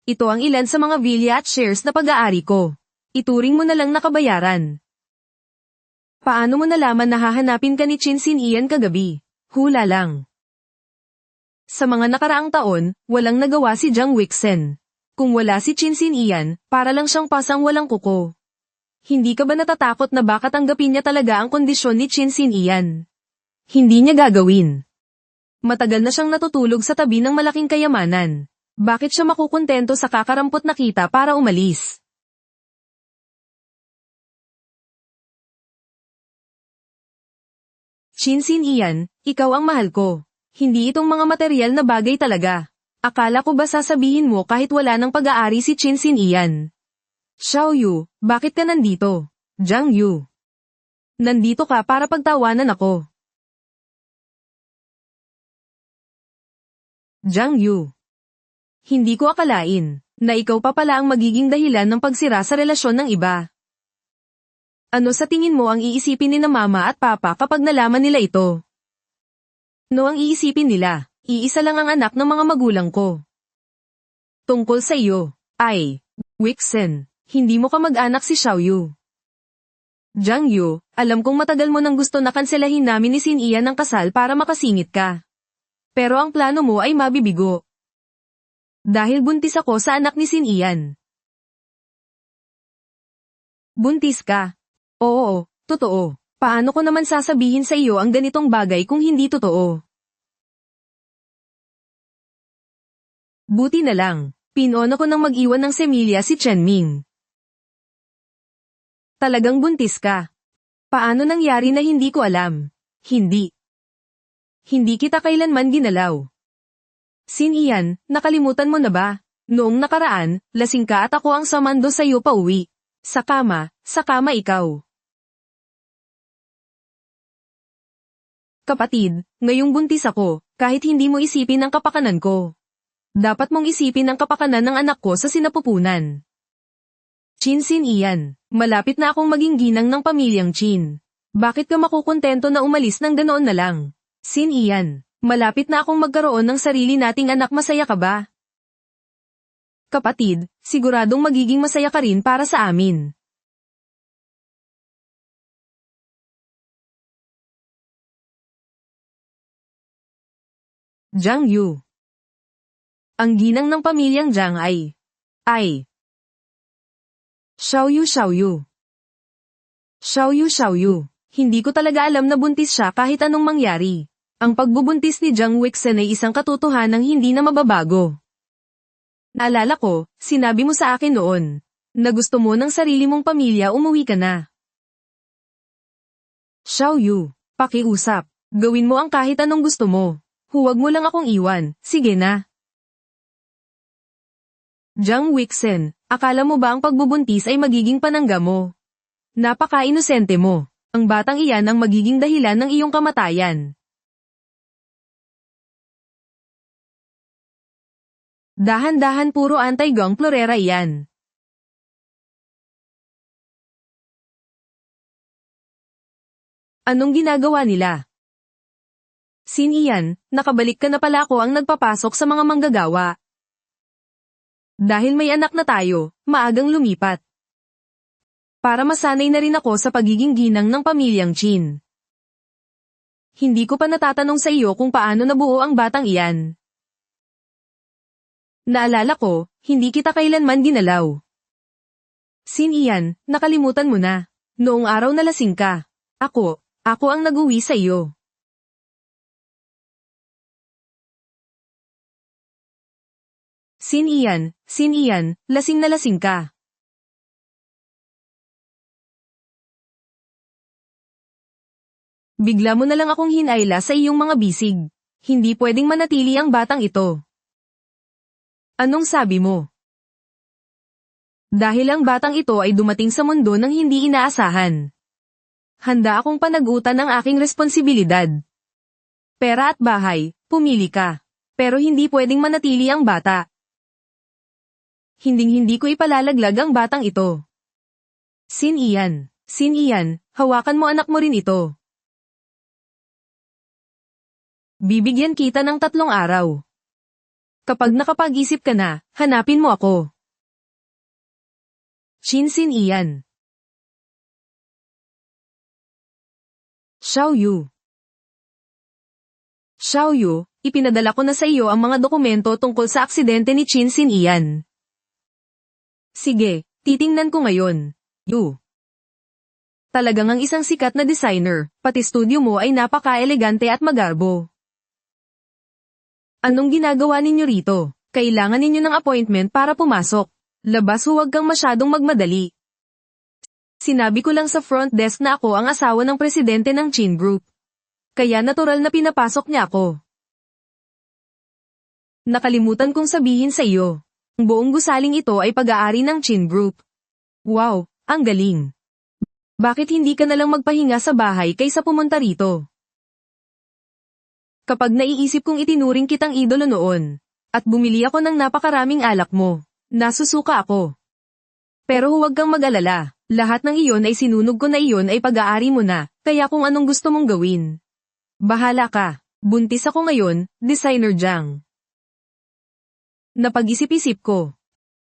Ito ang ilan sa mga villa at shares na pag-aari ko. Ituring mo na lang nakabayaran. Paano mo nalaman na hahanapin ka ni Chin Sin Ian kagabi? Hula lang. Sa mga nakaraang taon, walang nagawa si Jiang Wixen. Kung wala si Chin Sin Ian, para lang siyang pasang walang kuko. Hindi ka ba natatakot na baka tanggapin niya talaga ang kondisyon ni Chin Sin Ian? Hindi niya gagawin. Matagal na siyang natutulog sa tabi ng malaking kayamanan. Bakit siya makukontento sa kakarampot na kita para umalis? Chin Sin Ian, ikaw ang mahal ko. Hindi itong mga materyal na bagay talaga. Akala ko ba sasabihin mo kahit wala ng pag-aari si Chin Sin Ian? Xiao Yu, bakit ka nandito? Jiang Yu. Nandito ka para pagtawanan ako. Jiang Yu. Hindi ko akalain na ikaw pa pala ang magiging dahilan ng pagsira sa relasyon ng iba. Ano sa tingin mo ang iisipin ni na mama at papa kapag nalaman nila ito? Ano ang iisipin nila? Iisa lang ang anak ng mga magulang ko. Tungkol sa iyo, ay, Wixen, hindi mo kamag-anak si Xiao Yu. Jiang Yu, alam kong matagal mo nang gusto na kanselahin namin ni Sin Ian ng kasal para makasingit ka. Pero ang plano mo ay mabibigo. Dahil buntis ako sa anak ni Sin Ian. Buntis ka? Oo, totoo. Paano ko naman sasabihin sa iyo ang ganitong bagay kung hindi totoo? Buti na lang, pinon ako nang mag-iwan ng semilya si Chen Ming. Talagang buntis ka. Paano nangyari na hindi ko alam? Hindi. Hindi kita kailanman ginalaw. Sin Ian, nakalimutan mo na ba? Noong nakaraan, lasing ka at ako ang samando sa iyo pauwi. Sa kama ikaw. Kapatid, ngayong buntis ako, kahit hindi mo isipin ang kapakanan ko. Dapat mong isipin ang kapakanan ng anak ko sa sinapupunan. Chin Sin Ian, malapit na akong maging ginang ng pamilyang Chin. Bakit ka makukontento na umalis ng ganoon na lang? Sin Ian, malapit na akong magkaroon ng sarili nating anak, masaya ka ba? Kapatid, siguradong magiging masaya ka rin para sa amin. Jiang Yu. Ang ginang ng pamilyang Jiang ay Xiaoyu Xiaoyu. Xiaoyu Xiaoyu. Hindi ko talaga alam na buntis siya kahit anong mangyari. Ang pagbubuntis ni Jiang Wixen ay isang katotohanang hindi na mababago. Naalala ko, sinabi mo sa akin noon, na gusto mo ng sarili mong pamilya, umuwi ka na. Xiaoyu, pakiusap. Gawin mo ang kahit anong gusto mo. Huwag mo lang akong iwan, sige na. Jiang Wixen, akala mo ba ang pagbubuntis ay magiging panangga mo? Napaka-inosente mo. Ang batang iyan ang magiging dahilan ng iyong kamatayan. Dahan-dahan, puro anti-gang plorera iyan. Anong ginagawa nila? Sin Ian, nakabalik ka na pala, ako ang nagpapasok sa mga manggagawa. Dahil may anak na tayo, maagang lumipat. Para masanay na rin ako sa pagiging ginang ng pamilyang Chin. Hindi ko pa natatanong sa iyo kung paano nabuo ang batang iyan. Naalala ko, hindi kita kailanman ginalaw. Sin Ian, nakalimutan mo na. Noong araw na lasing ka. Ako ang nag-uwi sa iyo. Sin Ian, lasing na lasing ka. Bigla mo na lang akong hinayla sa iyong mga bisig. Hindi pwedeng manatili ang batang ito. Anong sabi mo? Dahil ang batang ito ay dumating sa mundo ng hindi inaasahan. Handa akong panagutan ang aking responsibilidad. Pera at bahay, pumili ka. Pero hindi pwedeng manatili ang bata. Hinding-hindi ko ipalalaglag ang batang ito. Sin Ian, hawakan mo anak mo rin ito. Bibigyan kita ng 3 araw. Kapag nakapag-isip ka na, hanapin mo ako. Chin Sin Ian. Xiaoyu, ipinadala ko na sa iyo ang mga dokumento tungkol sa aksidente ni Chin Sin Ian. Sige, titingnan ko ngayon. Yu. Talagang ang isang sikat na designer, pati studio mo ay napaka-elegante at magarbo. Anong ginagawa ninyo rito? Kailangan ninyo ng appointment para pumasok. Labas, huwag kang masyadong magmadali. Sinabi ko lang sa front desk na ako ang asawa ng presidente ng Chin Group. Kaya natural na pinapasok niya ako. Nakalimutan kong sabihin sa iyo. Ang buong gusaling ito ay pag-aari ng Chin Group. Wow, ang galing. Bakit hindi ka nalang magpahinga sa bahay kaysa pumunta rito? Kapag naiisip kong itinuring kitang idolo noon, at bumili ako ng napakaraming alak mo, nasusuka ako. Pero huwag kang mag-alala, lahat ng iyon ay sinunog ko na, iyon ay pag-aari mo na, kaya kung anong gusto mong gawin. Bahala ka, buntis ako ngayon, designer Jiang. Napag-isip-isip ko.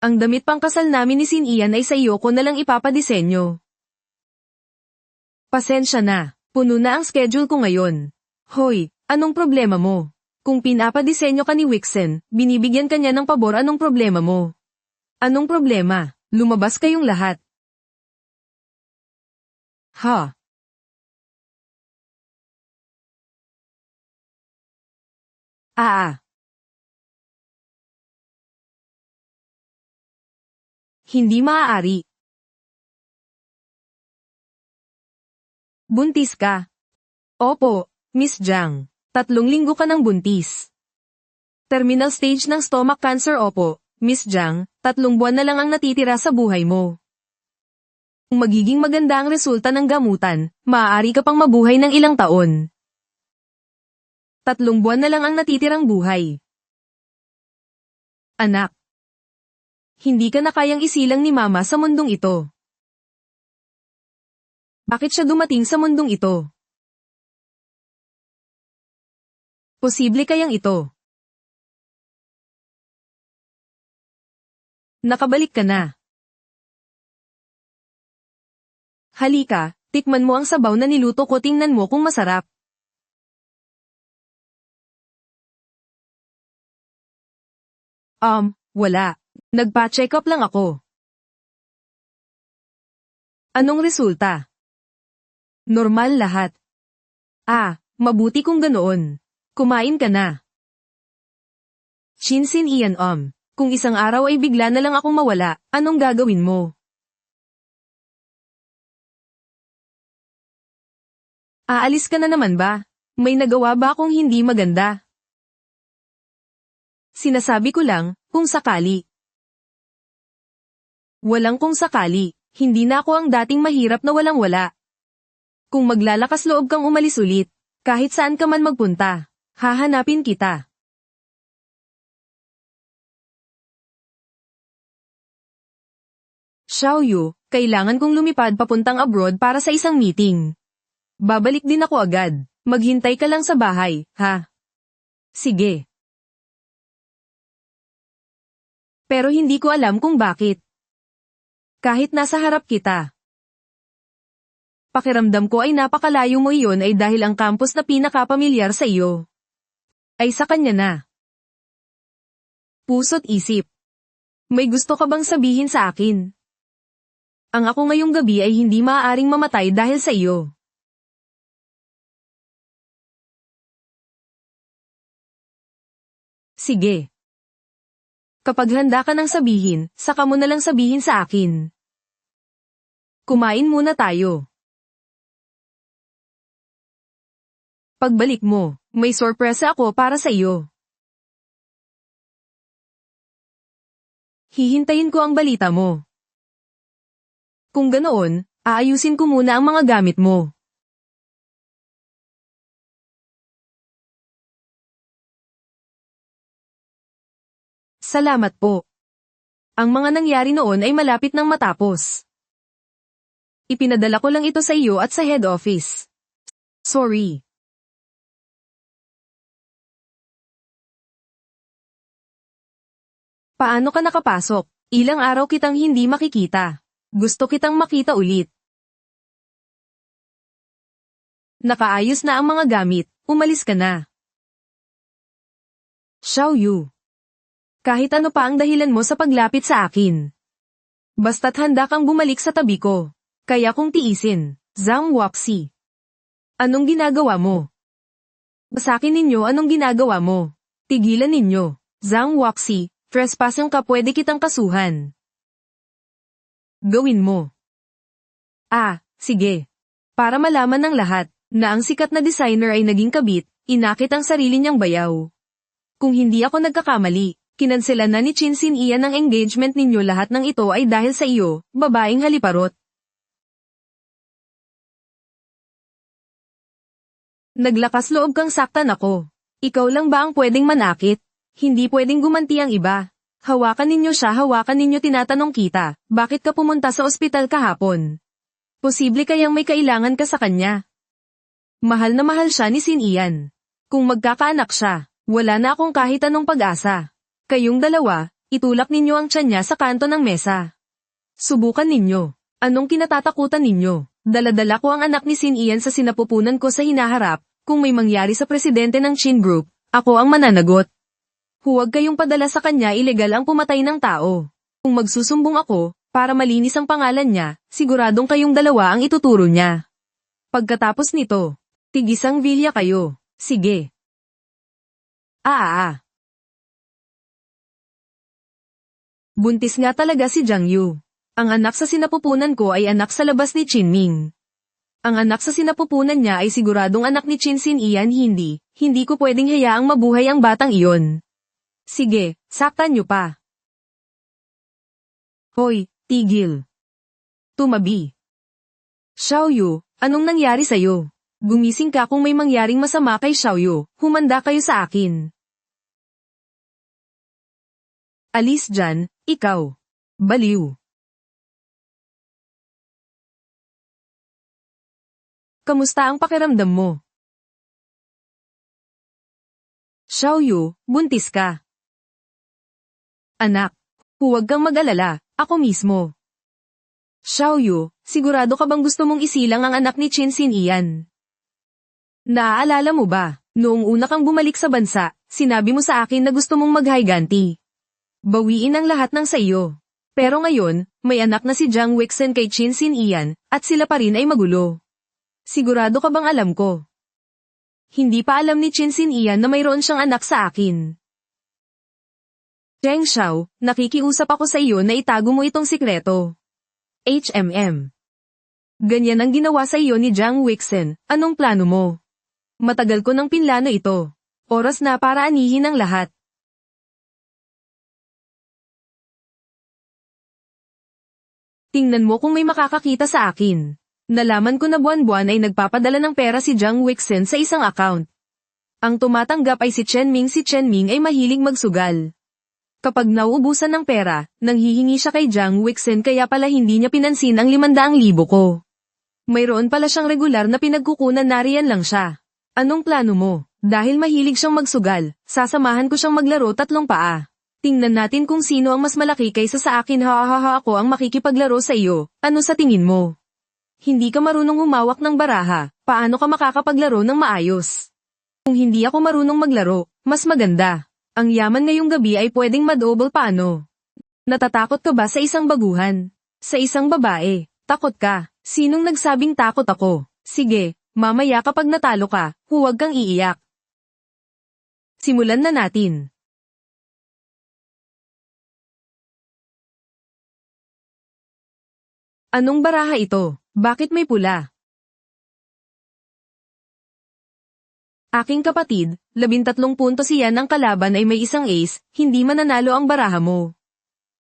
Ang damit pangkasal namin ni Sin Ian ay sa iyo ko nalang ipapadisenyo. Pasensya na, puno na ang schedule ko ngayon. Hoy, anong problema mo? Kung pinapadisenyo ka ni Wixen, binibigyan ka niya ng pabor, anong problema mo? Anong problema? Lumabas kayong lahat. Ha? Hindi maaari. Buntis ka? Opo, Miss Jiang. 3 linggo ka ng buntis. Terminal stage ng stomach cancer, opo, Miss Jiang, 3 buwan na lang ang natitira sa buhay mo. Kung magiging maganda ang resulta ng gamutan, maaari ka pang mabuhay ng ilang taon. 3 buwan na lang ang natitirang buhay. Anak. Hindi ka na kayang isilang ni Mama sa mundong ito. Bakit siya dumating sa mundong ito? Posible kayang ito? Nakabalik ka na. Halika, tikman mo ang sabaw na niluto ko, tingnan mo kung masarap. Wala. Nagpa-check up lang ako. Anong resulta? Normal lahat. Mabuti kung ganoon. Kumain ka na. Shinsin Ian. Kung isang araw ay bigla na lang akong mawala, anong gagawin mo? Aalis ka na naman ba? May nagawa ba akong hindi maganda? Sinasabi ko lang, kung sakali. Walang kung sakali, hindi na ako ang dating mahirap na walang-wala. Kung maglalakas loob kang umalis ulit, kahit saan ka man magpunta, hahanapin kita. Xiaoyu, kailangan kong lumipad papuntang abroad para sa isang meeting. Babalik din ako agad. Maghintay ka lang sa bahay, ha? Sige. Pero hindi ko alam kung bakit. Kahit nasa harap kita. Pakiramdam ko ay napakalayo mo, iyon ay dahil ang campus na pinakapamilyar sa iyo ay sa kanya na. Puso't isip. May gusto ka bang sabihin sa akin? Ang ako ngayong gabi ay hindi maaaring mamatay dahil sa iyo. Sige. Kapag handa ka nang sabihin, saka mo na lang sabihin sa akin. Kumain muna tayo. Pagbalik mo, may sorpresa ako para sa iyo. Hihintayin ko ang balita mo. Kung ganoon, aayusin ko muna ang mga gamit mo. Salamat po. Ang mga nangyari noon ay malapit nang matapos. Ipinadala ko lang ito sa iyo at sa head office. Sorry. Paano ka nakapasok? Ilang araw kitang hindi makikita. Gusto kitang makita ulit. Nakaayos na ang mga gamit, umalis ka na. Xiaoyu. Kahit ano pa ang dahilan mo sa paglapit sa akin. Basta't handa kang bumalik sa tabi ko. Kaya kong tiisin. Zhang Wuxi. Anong ginagawa mo? Basakin ninyo anong ginagawa mo. Tigilan ninyo. Zhang Wuxi, trespassing ka, pwede kitang kasuhan. Gawin mo. Sige. Para malaman ng lahat, na ang sikat na designer ay naging kabit, inakit ang sarili niyang bayaw. Kung hindi ako nagkakamali, kinansela na ni Shinsin Ian ang engagement ninyo. Lahat ng ito ay dahil sa iyo, babaeng haliparot. Naglakas loob kang saktan ako. Ikaw lang ba ang pwedeng manakit? Hindi pwedeng gumanti ang iba. Hawakan ninyo siya, hawakan ninyo. Tinatanong kita, bakit ka pumunta sa ospital kahapon? Posible kayang may kailangan ka sa kanya. Mahal na mahal siya ni Sin Ian. Kung magkakaanak siya, wala na akong kahit anong pag-asa. Kayong dalawa, itulak ninyo ang tiyan niya sa kanto ng mesa. Subukan ninyo. Anong kinatatakutan ninyo? Daladala ko ang anak ni Sin Ian sa sinapupunan ko sa hinaharap. Kung may mangyari sa presidente ng Chin Group, ako ang mananagot. Huwag kayong padala sa kanya, ilegal ang pumatay ng tao. Kung magsusumbong ako, para malinis ang pangalan niya, siguradong kayong dalawa ang ituturo niya. Pagkatapos nito, tigisang vilya kayo. Sige. Buntis nga talaga si Jiang Yu. Ang anak sa sinapupunan ko ay anak sa labas ni Chin Ming. Ang anak sa sinapupunan niya ay siguradong anak ni Chin Sin Ian. Hindi ko pwedeng hayaang mabuhay ang batang iyon. Sige, saktan niyo pa. Hoy, tigil. Tumabi. Xiaoyu, anong nangyari sa'yo? Gumising ka kung may mangyaring masama kay Xiaoyu, humanda kayo sa akin. Alis dyan, ikaw. Baliw. Kamusta ang pakiramdam mo? Xiaoyu, buntis ka. Anak, huwag kang mag-alala, ako mismo. Xiaoyu, sigurado ka bang gusto mong isilang ang anak ni Qin Xinian? Naaalala mo ba, noong una kang bumalik sa bansa, sinabi mo sa akin na gusto mong maghiganti. Bawiin ang lahat ng sa iyo. Pero ngayon, may anak na si Jiang Weixin kay Qin Xinian, at sila pa rin ay magulo. Sigurado ka bang alam ko? Hindi pa alam ni Qin Xinian na mayroon siyang anak sa akin. Zheng Xiao, nakikiusap ako sa iyo na itago mo itong sikreto. Ganyan ang ginawa sa iyo ni Jiang Weixin, anong plano mo? Matagal ko nang pinlano ito. Oras na para anihin ang lahat. Tingnan mo kung may makakakita sa akin. Nalaman ko na buwan-buwan ay nagpapadala ng pera si Jiang Weixin sa isang account. Ang tumatanggap ay si Chen Ming. Si Chen Ming ay mahilig magsugal. Kapag nauubusan ng pera, nanghihingi siya kay Jiang Weixin kaya pala hindi niya pinansin ang 500,000 ko. Mayroon pala siyang regular na pinagkukunan, nariyan lang siya. Anong plano mo? Dahil mahilig siyang magsugal, sasamahan ko siyang maglaro 3 paa. Tingnan natin kung sino ang mas malaki kaysa sa akin. Ako ang makikipaglaro sa iyo, ano sa tingin mo? Hindi ka marunong humawak ng baraha, paano ka makakapaglaro ng maayos? Kung hindi ako marunong maglaro, mas maganda. Ang yaman ngayong gabi ay pwedeng ma-double paano? Natatakot ka ba sa isang baguhan? Sa isang babae? Takot ka? Sinong nagsabing takot ako? Sige, mamaya kapag natalo ka, huwag kang iiyak. Simulan na natin. Anong baraha ito? Bakit may pula? Aking kapatid, 13 puntos iyan ang kalaban ay may isang ace, hindi mananalo ang baraha mo.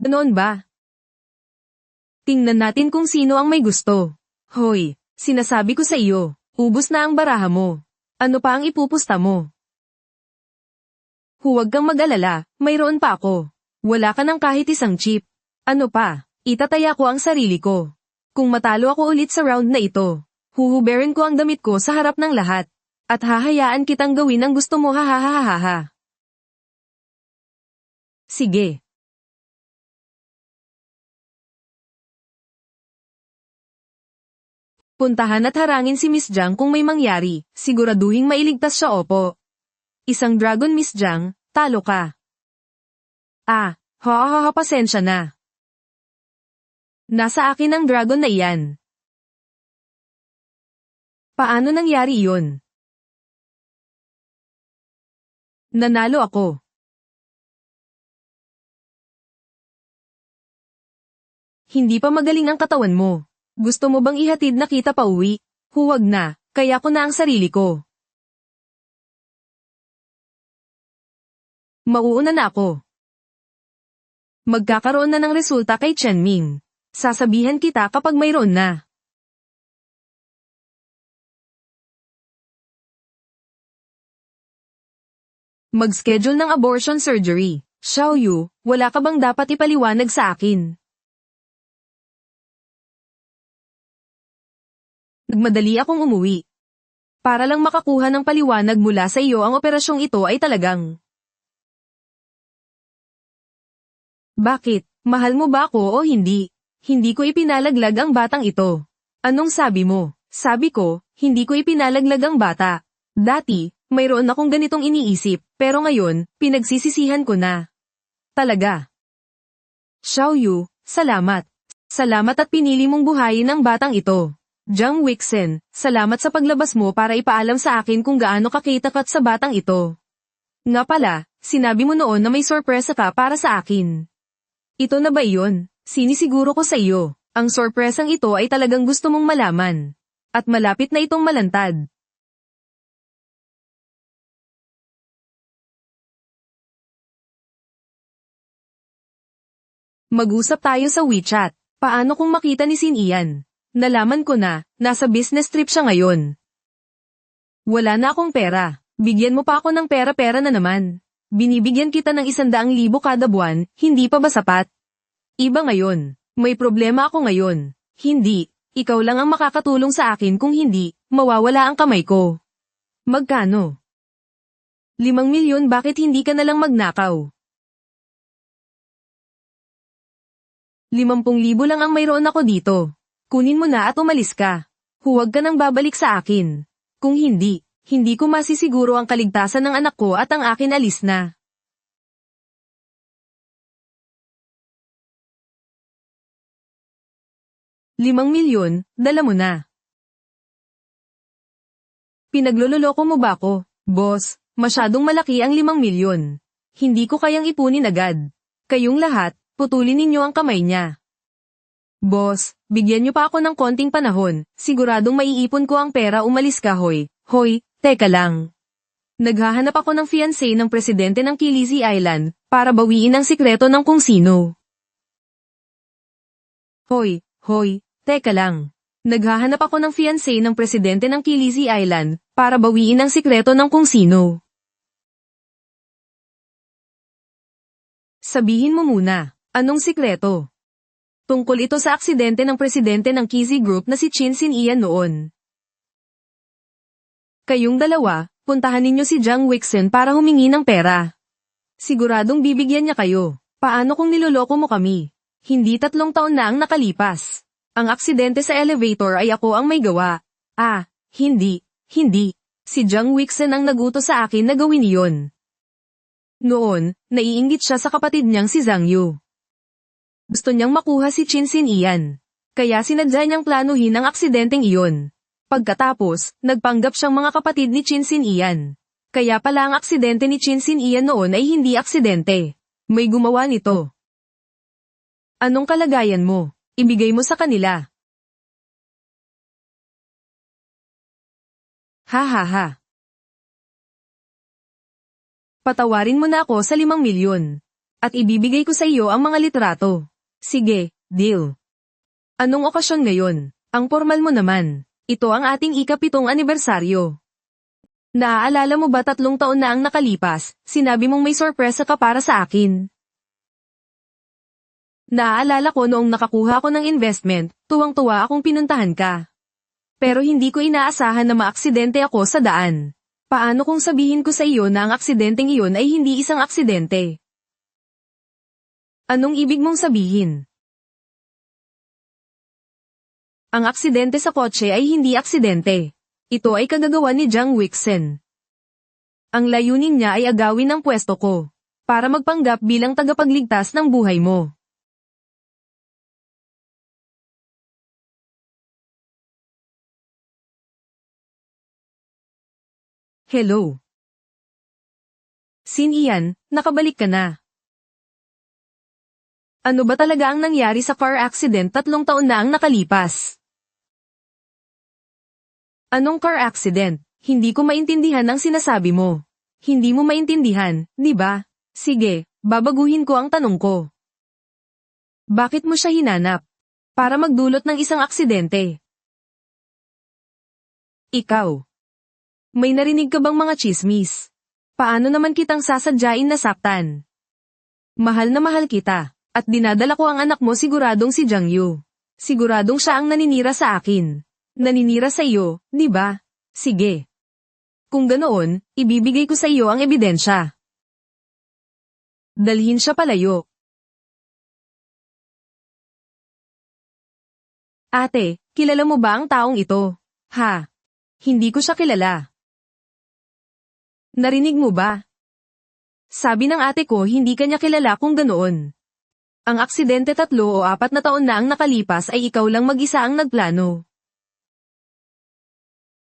Ganoon ba? Tingnan natin kung sino ang may gusto. Hoy, sinasabi ko sa iyo, ubos na ang baraha mo. Ano pa ang ipupusta mo? Huwag kang mag-alala, mayroon pa ako. Wala ka ng kahit isang chip. Ano pa, itataya ko ang sarili ko. Kung matalo ako ulit sa round na ito, huhuberin ko ang damit ko sa harap ng lahat. At hahayaan kitang gawin ang gusto mo, ha. Sige. Puntahan at harangin si Miss Jiang kung may mangyari, siguraduhing mailigtas siya, opo. Isang dragon, Miss Jiang, talo ka. Pasensya na. Nasa akin ang dragon na iyan. Paano nangyari iyon? Nanalo ako. Hindi pa magaling ang katawan mo. Gusto mo bang ihatid na kita pa uwi? Huwag na, kaya ko na ang sarili ko. Mauuna na ako. Magkakaroon na ng resulta kay Chen Ming. Sasabihan kita kapag mayroon na. Mag-schedule ng abortion surgery. Xiaoyu, wala ka bang dapat ipaliwanag sa akin? Nagmadali akong umuwi. Para lang makakuha ng paliwanag mula sa iyo, ang operasyong ito ay talagang... Bakit? Mahal mo ba ako o hindi? Hindi ko ipinalaglag ang batang ito. Anong sabi mo? Sabi ko, hindi ko ipinalaglag ang bata. Dati, mayroon akong ganitong iniisip, pero ngayon, pinagsisisihan ko na. Talaga. Xiaoyu, salamat. Salamat at pinili mong buhayin ang batang ito. Jiang Weixin, salamat sa paglabas mo para ipaalam sa akin kung gaano ka kitapat sa batang ito. Nga pala, sinabi mo noon na may sorpresa ka para sa akin. Ito na ba iyon? Sinisiguro ko sa iyo, ang sorpresang ito ay talagang gusto mong malaman. At malapit na itong malantad. Mag-usap tayo sa WeChat. Paano kung makita ni Xinian? Nalaman ko na, nasa business trip siya ngayon. Wala na akong pera. Bigyan mo pa ako ng pera-pera na naman. Binibigyan kita ng 100,000 kada buwan, hindi pa ba sapat? Iba ngayon. May problema ako ngayon. Hindi. Ikaw lang ang makakatulong sa akin kung hindi, mawawala ang kamay ko. Magkano? 5 milyon. Bakit hindi ka nalang magnakaw? 50,000 lang ang mayroon ako dito. Kunin mo na at umalis ka. Huwag ka nang babalik sa akin. Kung hindi, hindi ko masisiguro ang kaligtasan ng anak ko at ang akin alis na. ₱5 milyon, dala mo na. Pinaglololoko mo ba ako? Boss, masyadong malaki ang 5 milyon. Hindi ko kayang ipunin agad. Kayong lahat, putulin ninyo ang kamay niya. Boss, bigyan niyo pa ako ng konting panahon, siguradong maiipon ko ang pera. Umalis ka, hoy. Hoy, teka lang. Naghahanap ako ng fiancé ng presidente ng Kilizi Island, para bawiin ang sikreto ng kung sino. Hoy, teka lang. Naghahanap ako ng fiancé ng presidente ng Kilizi Island, para bawiin ang sikreto ng kung sino. Sabihin mo muna, anong sikreto? Tungkol ito sa aksidente ng presidente ng Kizzy Group na si Chin Sin Ian noon. Kayong dalawa, puntahan ninyo si Jiang Wixin para humingi ng pera. Siguradong bibigyan niya kayo. Paano kung niloloko mo kami? Hindi 3 taon na ang nakalipas. Ang aksidente sa elevator ay ako ang may gawa. Hindi. Si Jiang Wixin ang nagutos sa akin na gawin iyon. Noon, naiinggit siya sa kapatid niyang si Zhang Yu. Gusto niyang makuha si Chin Sin Ian. Kaya sinadya niyang planuhin ang aksidenteng iyon. Pagkatapos, nagpanggap siyang mga kapatid ni Chin Sin Ian. Kaya pala ang aksidente ni Chin Sin Ian noon ay hindi aksidente. May gumawa nito. Anong kalagayan mo? Ibigay mo sa kanila. Ha. Patawarin mo na ako sa 5 milyon. At ibibigay ko sa iyo ang mga litrato. Sige, deal. Anong okasyon ngayon? Ang formal mo naman. Ito ang ating ika-7 anibersaryo. Naaalala mo ba 3 taon na ang nakalipas, sinabi mong may sorpresa ka para sa akin? Naaalala ko noong nakakuha ko ng investment, tuwang-tuwa akong pinuntahan ka. Pero hindi ko inaasahan na maaksidente ako sa daan. Paano kung sabihin ko sa iyo na ang aksidenteng iyon ay hindi isang aksidente? Anong ibig mong sabihin? Ang aksidente sa kotse ay hindi aksidente. Ito ay kagagawa ni Jiang Wixin. Ang layunin niya ay agawin ang pwesto ko, para magpanggap bilang tagapagligtas ng buhay mo. Hello. Sin Ian, nakabalik ka na. Ano ba talaga ang nangyari sa car accident 3 taon na ang nakalipas? Anong car accident? Hindi ko maintindihan ang sinasabi mo. Hindi mo maintindihan, di ba? Sige, babaguhin ko ang tanong ko. Bakit mo siya hinanap? Para magdulot ng isang aksidente. Ikaw. May narinig ka bang mga chismis? Paano naman kitang sasadyain na saktan? Mahal na mahal kita. At dinadala ko ang anak mo, siguradong si Jiang Yu. Siguradong siya ang naninira sa akin. Naninira sa iyo, di ba? Sige. Kung ganoon, ibibigay ko sa iyo ang ebidensya. Dalhin siya palayo. Ate, kilala mo ba ang taong ito? Ha? Hindi ko siya kilala. Narinig mo ba? Sabi ng ate ko hindi kanya kilala. Kung ganoon. Ang aksidente 3 o 4 na taon na ang nakalipas ay ikaw lang mag-isa ang nagplano.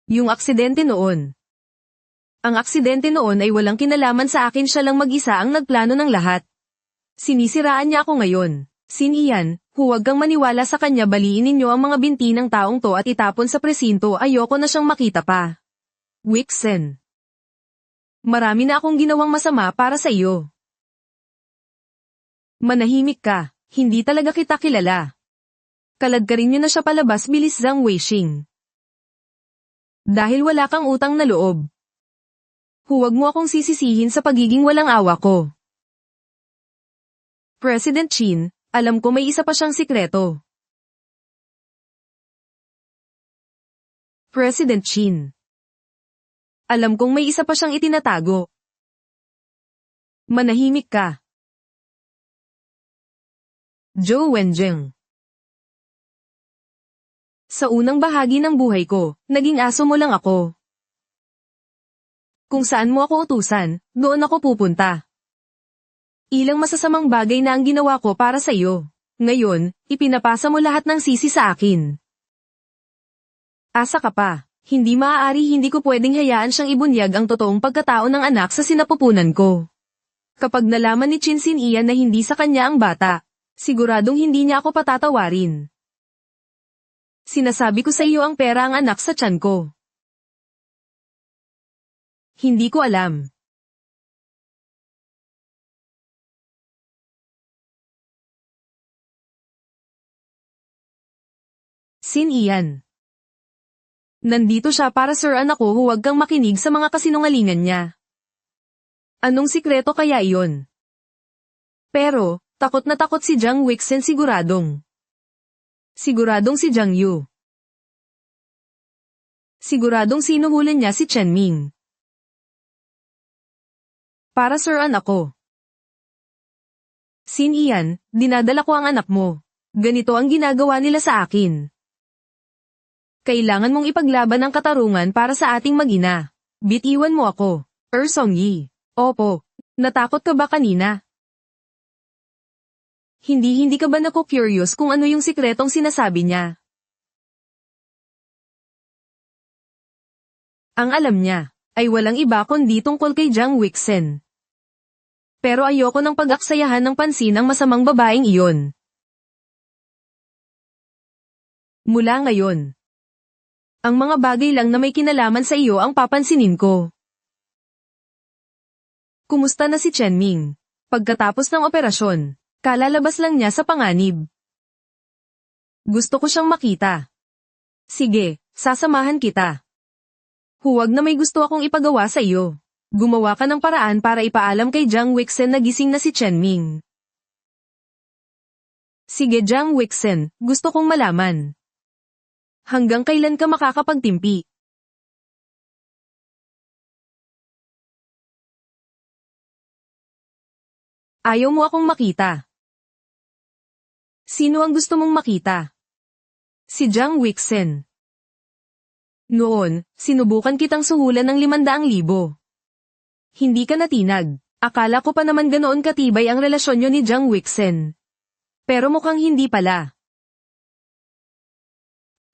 Yung aksidente noon. Ang aksidente noon ay walang kinalaman sa akin, siya lang mag-isa ang nagplano ng lahat. Sinisiraan niya ako ngayon. Sin Ian, huwag kang maniwala sa kanya, baliin ninyo ang mga binti ng taong to at itapon sa presinto, ayoko na siyang makita pa. Wixin. Marami na akong ginawang masama para sa iyo. Manahimik ka, hindi talaga kita kilala. Kaladkarin niyo na siya palabas, bilis Zhang Weixing. Dahil wala kang utang na loob. Huwag mo akong sisisihin sa pagiging walang awa ko. President Chin, alam ko may isa pa siyang sikreto. President Chin. Alam kong may isa pa siyang itinatago. Manahimik ka. Zhou Wenjing. Sa unang bahagi ng buhay ko, naging aso mo lang ako. Kung saan mo ako utusan, doon ako pupunta. Ilang masasamang bagay na ang ginawa ko para sa iyo. Ngayon, ipinapasa mo lahat ng sisi sa akin. Asa ka pa. Hindi maaari hindi ko pwedeng hayaan siyang ibunyag ang totoong pagkatao ng anak sa sinapupunan ko. Kapag nalaman ni Chin Sin Ian na hindi sa kanya ang bata, siguradong hindi niya ako patatawarin. Sinasabi ko sa iyo ang pera ang anak sa tiyan ko. Hindi ko alam. Sin Ian. Nandito siya para sir anak ko, huwag kang makinig sa mga kasinungalingan niya. Anong sikreto kaya iyon? Pero, takot na takot si Jiang Wixen siguradong. Siguradong si Jiang Yu. Siguradong sinuhulan niya si Chen Ming. Para sir anak ko. Sin Ian, dinadala ko ang anak mo. Ganito ang ginagawa nila sa akin. Kailangan mong ipaglaban ang katarungan para sa ating mag-ina. Bitiwan mo ako. Song Yi. Opo. Natakot ka ba kanina? Hindi ka ba naku-curious kung ano yung sikretong sinasabi niya? Ang alam niya, ay walang iba kundi tungkol kay Jiang Wixen. Pero ayoko ng pag-aksayahan ng pansin ng masamang babaeng iyon. Mula ngayon, ang mga bagay lang na may kinalaman sa iyo ang papansinin ko. Kumusta na si Chen Ming? Pagkatapos ng operasyon, kalalabas lang niya sa panganib. Gusto ko siyang makita. Sige, sasamahan kita. Huwag na may gusto akong ipagawa sa iyo. Gumawa ka ng paraan para ipaalam kay Jiang Wixen na gising na si Chen Ming. Sige Jiang Wixen, gusto kong malaman. Hanggang kailan ka makakapagtimpi? Ayaw mo akong makita. Sino ang gusto mong makita? Si Jiang Wixen. Noon, sinubukan kitang suhulan ng 500,000. Hindi ka natinag. Akala ko pa naman ganoon katibay ang relasyon niyo ni Jiang Wixen. Pero mukhang hindi pala.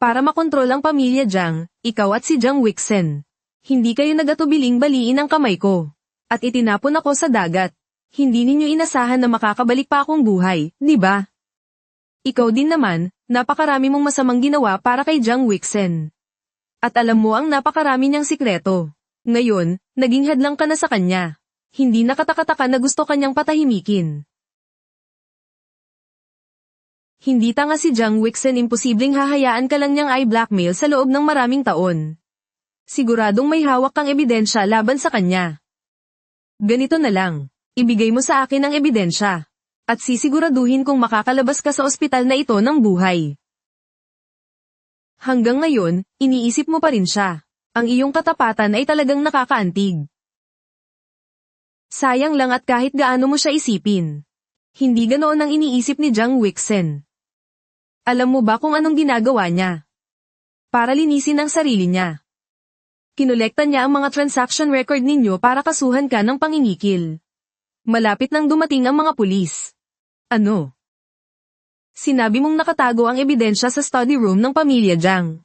Para makontrol ang pamilya Jiang, ikaw at si Jiang Wixen. Hindi kayo nagatubiling baliin ang kamay ko. At itinapon ako sa dagat. Hindi ninyo inasahan na makakabalik pa akong buhay, di ba? Ikaw din naman, napakarami mong masamang ginawa para kay Jiang Wixen. At alam mo ang napakarami niyang sikreto. Ngayon, naging hadlang ka na sa kanya. Hindi nakatakataka na gusto kanyang patahimikin. Hindi tanga si Jiang Wixen, imposibleng hahayaan ka lang niyang i-blackmail sa loob ng maraming taon. Siguradong may hawak kang ebidensya laban sa kanya. Ganito na lang, ibigay mo sa akin ang ebidensya. At sisiguraduhin kong makakalabas ka sa ospital na ito ng buhay. Hanggang ngayon, iniisip mo pa rin siya. Ang iyong katapatan ay talagang nakakaantig. Sayang lang at kahit gaano mo siya isipin. Hindi ganoon ang iniisip ni Jiang Wixen. Alam mo ba kung anong ginagawa niya? Para linisin ang sarili niya. Kinolekta niya ang mga transaction record ninyo para kasuhan ka ng pangingikil. Malapit nang dumating ang mga pulis. Ano? Sinabi mong nakatago ang ebidensya sa study room ng pamilya Jiang.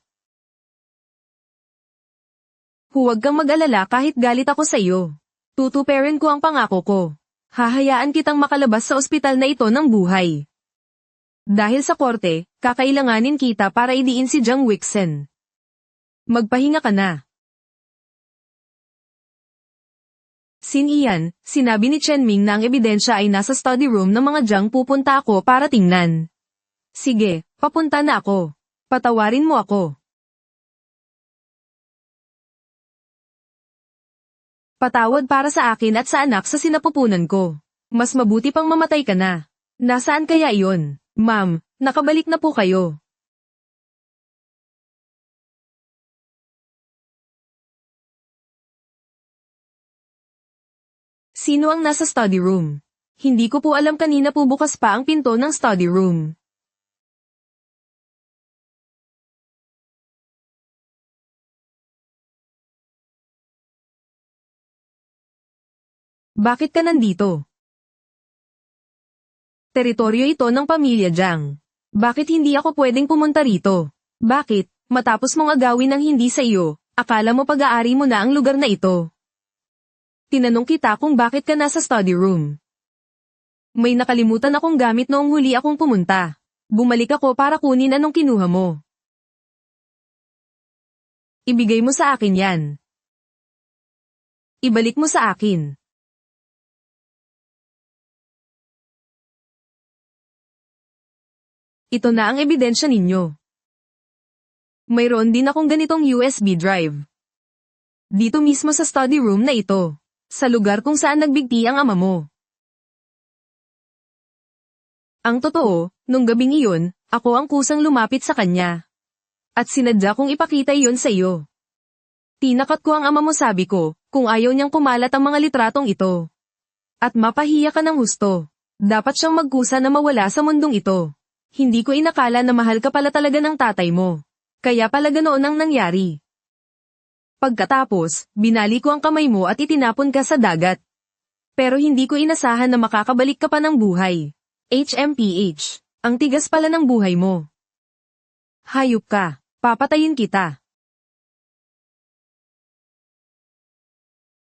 Huwag kang mag-alala kahit galit ako sa iyo. Tutuperin ko ang pangako ko. Hahayaan kitang makalabas sa ospital na ito ng buhay. Dahil sa korte, kakailanganin kita para idiin si Jiang Wixen. Magpahinga ka na. Sin Ian, sinabi ni Chen Ming na ang ebidensya ay nasa study room ng mga Jiang, pupunta ako para tingnan. Sige, papunta na ako. Patawarin mo ako. Patawad para sa akin at sa anak sa sinapupunan ko. Mas mabuti pang mamatay ka na. Nasaan kaya iyon? Ma'am, nakabalik na po kayo. Sino ang nasa study room? Hindi ko po alam, kanina po bukas pa ang pinto ng study room. Bakit ka nandito? Teritoryo ito ng pamilya Jiang. Bakit hindi ako pwedeng pumunta rito? Bakit, matapos mong agawin ng hindi sa iyo, akala mo pag-aari mo na ang lugar na ito? Tinanong kita kung bakit ka nasa study room. May nakalimutan akong gamit noong huli akong pumunta. Bumalik ako para kunin anong kinuha mo. Ibigay mo sa akin yan. Ibalik mo sa akin. Ito na ang ebidensya ninyo. Mayroon din akong ganitong USB drive. Dito mismo sa study room na ito. Sa lugar kung saan nagbigti ang ama mo. Ang totoo, nung gabing iyon, ako ang kusang lumapit sa kanya. At sinadya kong ipakita iyon sa iyo. Tinakat ko ang ama mo, sabi ko, kung ayaw niyang kumalat ang mga litratong ito. At mapahiya ka ng husto. Dapat siyang magkusa na mawala sa mundong ito. Hindi ko inakala na mahal ka pala talaga ng tatay mo. Kaya pala ganoon ang nangyari. Pagkatapos, binali ko ang kamay mo at itinapon ka sa dagat. Pero hindi ko inasahan na makakabalik ka pa ng buhay. HMPH. Ang tigas pala ng buhay mo. Hayop ka. Papatayin kita.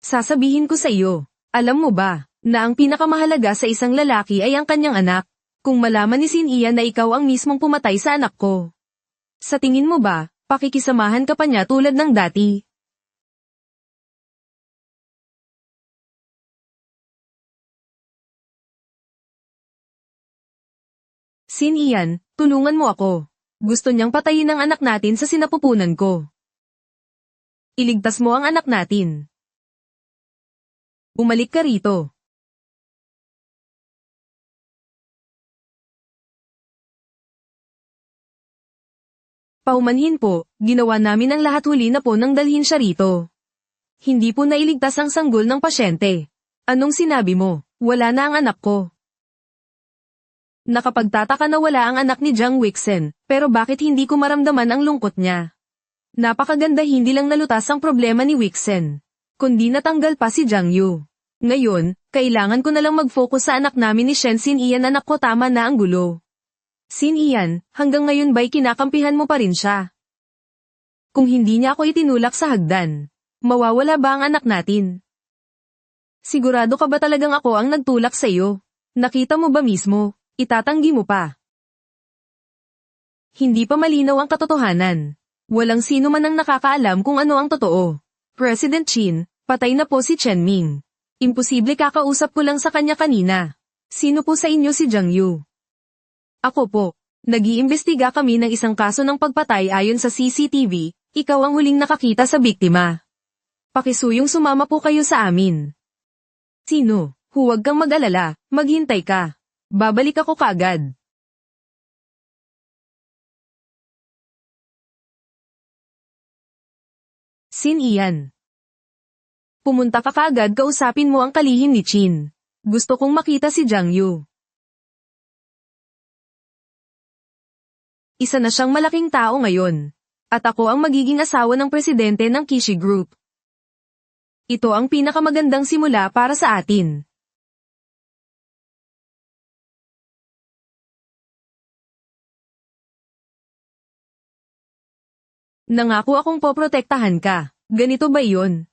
Sasabihin ko sa iyo, alam mo ba, na ang pinakamahalaga sa isang lalaki ay ang kanyang anak? Kung malaman ni Sin Ian na ikaw ang mismong pumatay sa anak ko. Sa tingin mo ba, pakikisamahan ka pa niya tulad ng dati? Sin Ian, tulungan mo ako. Gusto niyang patayin ang anak natin sa sinapupunan ko. Iligtas mo ang anak natin. Bumalik ka rito. Paumanhin po, ginawa namin ang lahat, huli na po nang dalhin siya rito. Hindi po nailigtas ang sanggol ng pasyente. Anong sinabi mo? Wala na ang anak ko. Nakapagtataka na wala ang anak ni Jiang Wixen, pero bakit hindi ko maramdaman ang lungkot niya? Napakaganda, hindi lang nalutas ang problema ni Wixen, kundi natanggal pa si Jiang Yu. Ngayon, kailangan ko na lang mag-focus sa anak namin ni Shen. Sin Ian, anak ko, tama na ang gulo. Sin Ian, hanggang ngayon ba'y kinakampihan mo pa rin siya? Kung hindi niya ako itinulak sa hagdan, mawawala ba ang anak natin? Sigurado ka ba talagang ako ang nagtulak sa iyo? Nakita mo ba mismo? Itatanggi mo pa. Hindi pa malinaw ang katotohanan. Walang sino man ang nakakaalam kung ano ang totoo. President Qin, patay na po si Chen Ming. Imposible, kakausap ko lang sa kanya kanina. Sino po sa inyo si Jiang Yu? Ako po. Nag-iimbestiga kami ng isang kaso ng pagpatay ayon sa CCTV, ikaw ang huling nakakita sa biktima. Pakisuyong sumama po kayo sa amin. Sino? Huwag kang mag-alala, maghintay ka. Babalik ako kaagad. Sin Ian. Pumunta ka kaagad, kausapin mo ang kalihim ni Qin. Gusto kong makita si Jiang Yu. Isa na siyang malaking tao ngayon. At ako ang magiging asawa ng presidente ng Kishi Group. Ito ang pinakamagandang simula para sa atin. Nangako akong poprotektahan ka. Ganito ba iyon?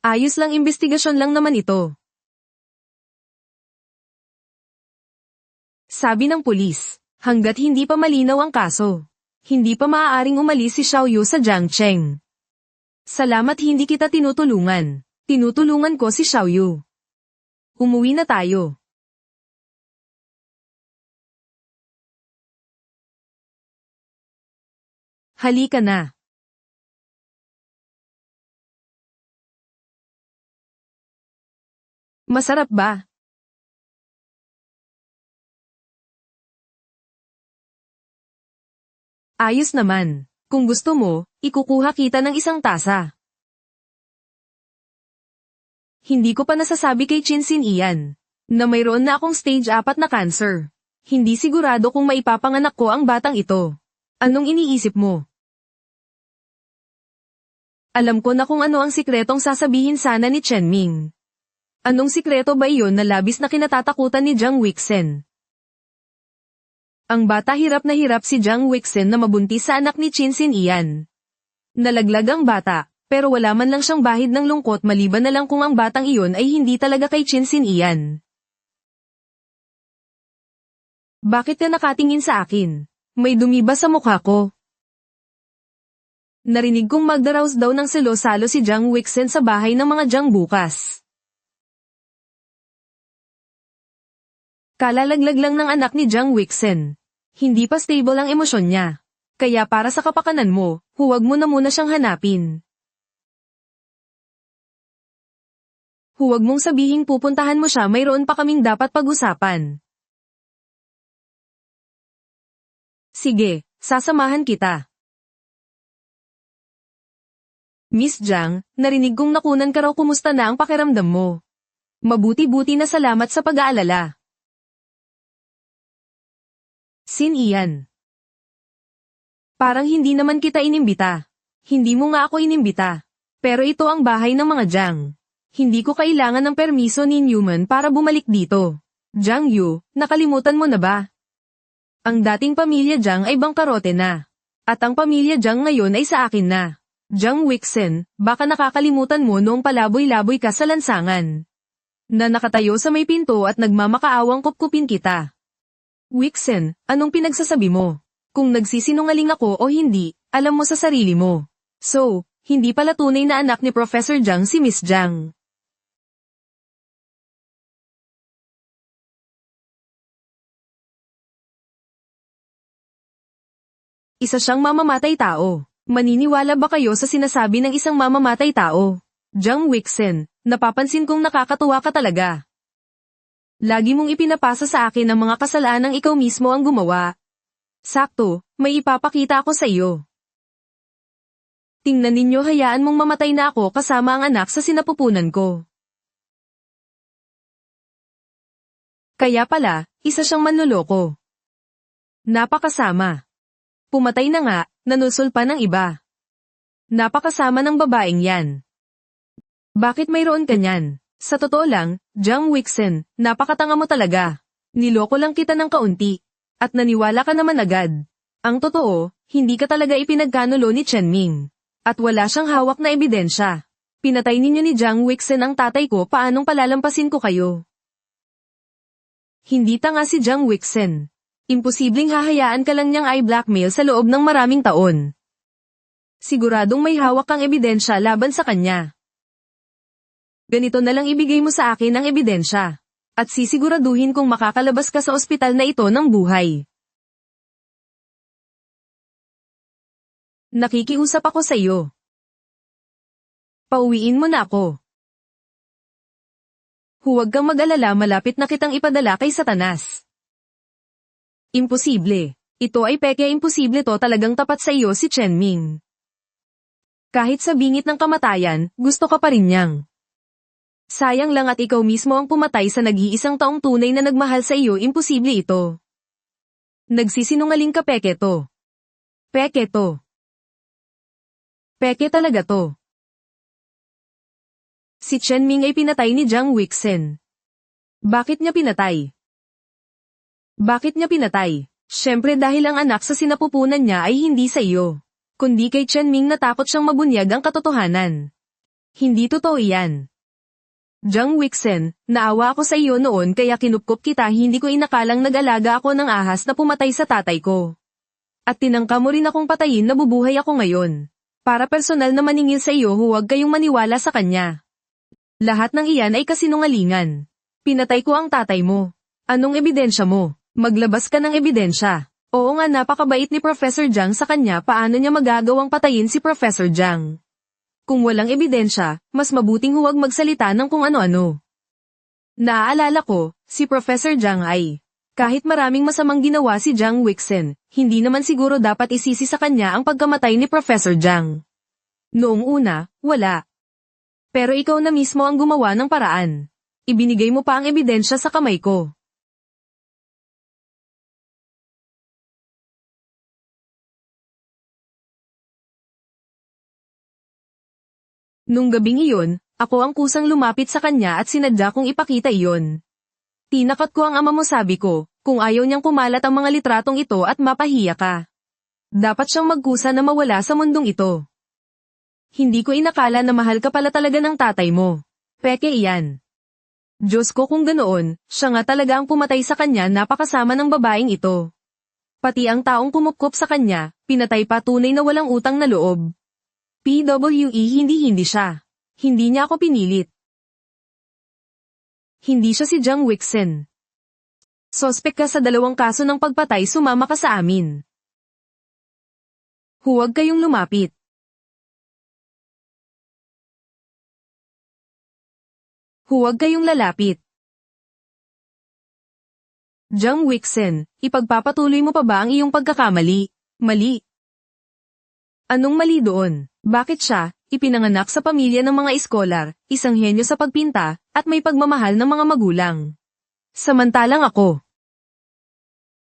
Ayos lang, investigasyon lang naman ito. Sabi ng pulis, hanggat hindi pa malinaw ang kaso, hindi pa maaaring umalis si Xiaoyu sa Jiangcheng. Salamat, hindi kita tinutulungan. Tinutulungan ko si Xiaoyu. Umuwi na tayo. Halika na. Masarap ba? Ayos naman. Kung gusto mo, ikukuha kita ng isang tasa. Hindi ko pa nasasabi kay Chinsin iyan na mayroon na akong stage 4 na cancer. Hindi sigurado kung maipapanganak ko ang batang ito. Anong iniisip mo? Alam ko na kung ano ang sikretong sasabihin sana ni Chen Ming. Anong sikreto ba iyon na labis na kinatatakutan ni Jiang Wixen? Ang bata hirap na hirap si Jiang Wixen na mabuntis sa anak ni Chinsin iyan. Nalaglag ang bata, pero wala man lang siyang bahid ng lungkot maliban na lang kung ang batang iyon ay hindi talaga kay Chinsin iyan. Bakit ka nakatingin sa akin? May dumi ba sa mukha ko? Narinig kong magdaraos daw ng selo-salo si Jiang Wixen sa bahay ng mga Jiang bukas. Kalalaglag lang ng anak ni Jiang Wixen. Hindi pa stable ang emosyon niya. Kaya para sa kapakanan mo, huwag mo na muna siyang hanapin. Huwag mong sabihing pupuntahan mo siya, mayroon pa kaming dapat pag-usapan. Sige, sasamahan kita. Miss Jiang, narinig kong nakunan ka raw, kumusta na ang pakiramdam mo? Mabuti-buti na, salamat sa pag-aalala. Sin iyan. Parang hindi naman kita inimbita. Hindi mo nga ako inimbita. Pero ito ang bahay ng mga Jiang. Hindi ko kailangan ng permiso ni Newman para bumalik dito. Jiang Yu, nakalimutan mo na ba? Ang dating pamilya Jiang ay bangkarote na. At ang pamilya Jiang ngayon ay sa akin na. Jiang Wixen, baka nakakalimutan mo noong palaboy-laboy ka sa lansangan. Na nakatayo sa may pinto at nagmamakaawang kupkupin kita. Wixen, anong pinagsasabi mo? Kung nagsisinungaling ako o hindi, alam mo sa sarili mo. So, hindi pala tunay na anak ni Professor Jiang si Miss Jiang. Isa siyang mamamatay tao. Maniniwala ba kayo sa sinasabi ng isang mamamatay tao? Jiang Wixen, napapansin kong nakakatuwa ka talaga. Lagi mong ipinapasa sa akin ang mga kasalanang ikaw mismo ang gumawa. Sakto, may ipapakita ako sa iyo. Tingnan ninyo, hayaan mong mamatay na ako kasama ang anak sa sinapupunan ko. Kaya pala, isa siyang manloloko. Napakasama. Pumatay na nga, nanusul pa ng iba. Napakasama ng babaeng yan. Bakit mayroon ka niyan? Sa totoo lang, Jiang Wixen, napakatanga mo talaga. Niloko lang kita ng kaunti. At naniwala ka naman agad. Ang totoo, hindi ka talaga ipinagkanulo ni Chen Ming. At wala siyang hawak na ebidensya. Pinatay ninyo ni Jiang Wixen ang tatay ko, paanong palalampasin ko kayo? Hindi tanga si Jiang Wixen. Imposibleng hahayaan ka lang niyang i-blackmail sa loob ng maraming taon. Siguradong may hawak kang ebidensya laban sa kanya. Ganito na lang, ibigay mo sa akin ang ebidensya. At sisiguraduhin kong makakalabas ka sa ospital na ito ng buhay. Nakikiusap ako sa iyo. Pauwiin mo na ako. Huwag kang mag-alala, malapit na kitang ipadala kay Satanas. Imposible. Ito ay peke, imposible to, talagang tapat sa iyo si Chen Ming. Kahit sa bingit ng kamatayan, gusto ka pa rin niyang. Sayang lang at ikaw mismo ang pumatay sa nag-iisang taong tunay na nagmahal sa iyo, imposible ito. Nagsisinungaling ka, peke to. Peke to. Peke talaga to. Si Chen Ming ay pinatay ni Jiang Wixen. Bakit niya pinatay? Bakit niya pinatay? Siyempre dahil ang anak sa sinapupunan niya ay hindi sa iyo. Kundi kay Chen Ming, natakot siyang mabunyag ang katotohanan. Hindi totoo iyan. Jiang Wixen, naawa ako sa iyo noon kaya kinupkop kita, hindi ko inakalang nag-alaga ako ng ahas na pumatay sa tatay ko. At tinangka mo rin akong patayin, nabubuhay ako ngayon. Para personal na maningil sa iyo, huwag kayong maniwala sa kanya. Lahat ng iyan ay kasinungalingan. Pinatay ko ang tatay mo. Anong ebidensya mo? Maglabas ka ng ebidensya. Oo nga, napakabait ni Professor Jiang sa kanya, paano niya magagawang patayin si Professor Jiang? Kung walang ebidensya, mas mabuting huwag magsalita ng kung ano-ano. Naaalala ko, si Professor Jiang ay. Kahit maraming masamang ginawa si Jiang Wixen, hindi naman siguro dapat isisi sa kanya ang pagkamatay ni Professor Jiang. Noong una, wala. Pero ikaw na mismo ang gumawa ng paraan. Ibinigay mo pa ang ebidensya sa kamay ko. Nung gabing iyon, ako ang kusang lumapit sa kanya at sinadya kong ipakita iyon. Tinakot ko ang ama mo, sabi ko, kung ayaw niyang kumalat ang mga litratong ito at mapahiya ka. Dapat siyang magkusa na mawala sa mundong ito. Hindi ko inakala na mahal ka pala talaga ng tatay mo. Peke iyan. Diyos ko, kung ganoon, siya nga talaga ang pumatay sa kanya, napakasama ng babaeng ito. Pati ang taong kumupkop sa kanya, pinatay pa, tunay na walang utang na loob. PWE, hindi siya. Hindi niya ako pinilit. Hindi siya si Jiang Wixen. Sospek ka sa 2 kaso ng pagpatay, sumama ka sa amin. Huwag kayong lumapit. Huwag kayong lalapit. Jiang Wixen, ipagpapatuloy mo pa ba ang iyong pagkakamali? Mali. Anong mali doon? Bakit siya, ipinanganak sa pamilya ng mga iskolar, isang henyo sa pagpinta, at may pagmamahal ng mga magulang? Samantalang ako.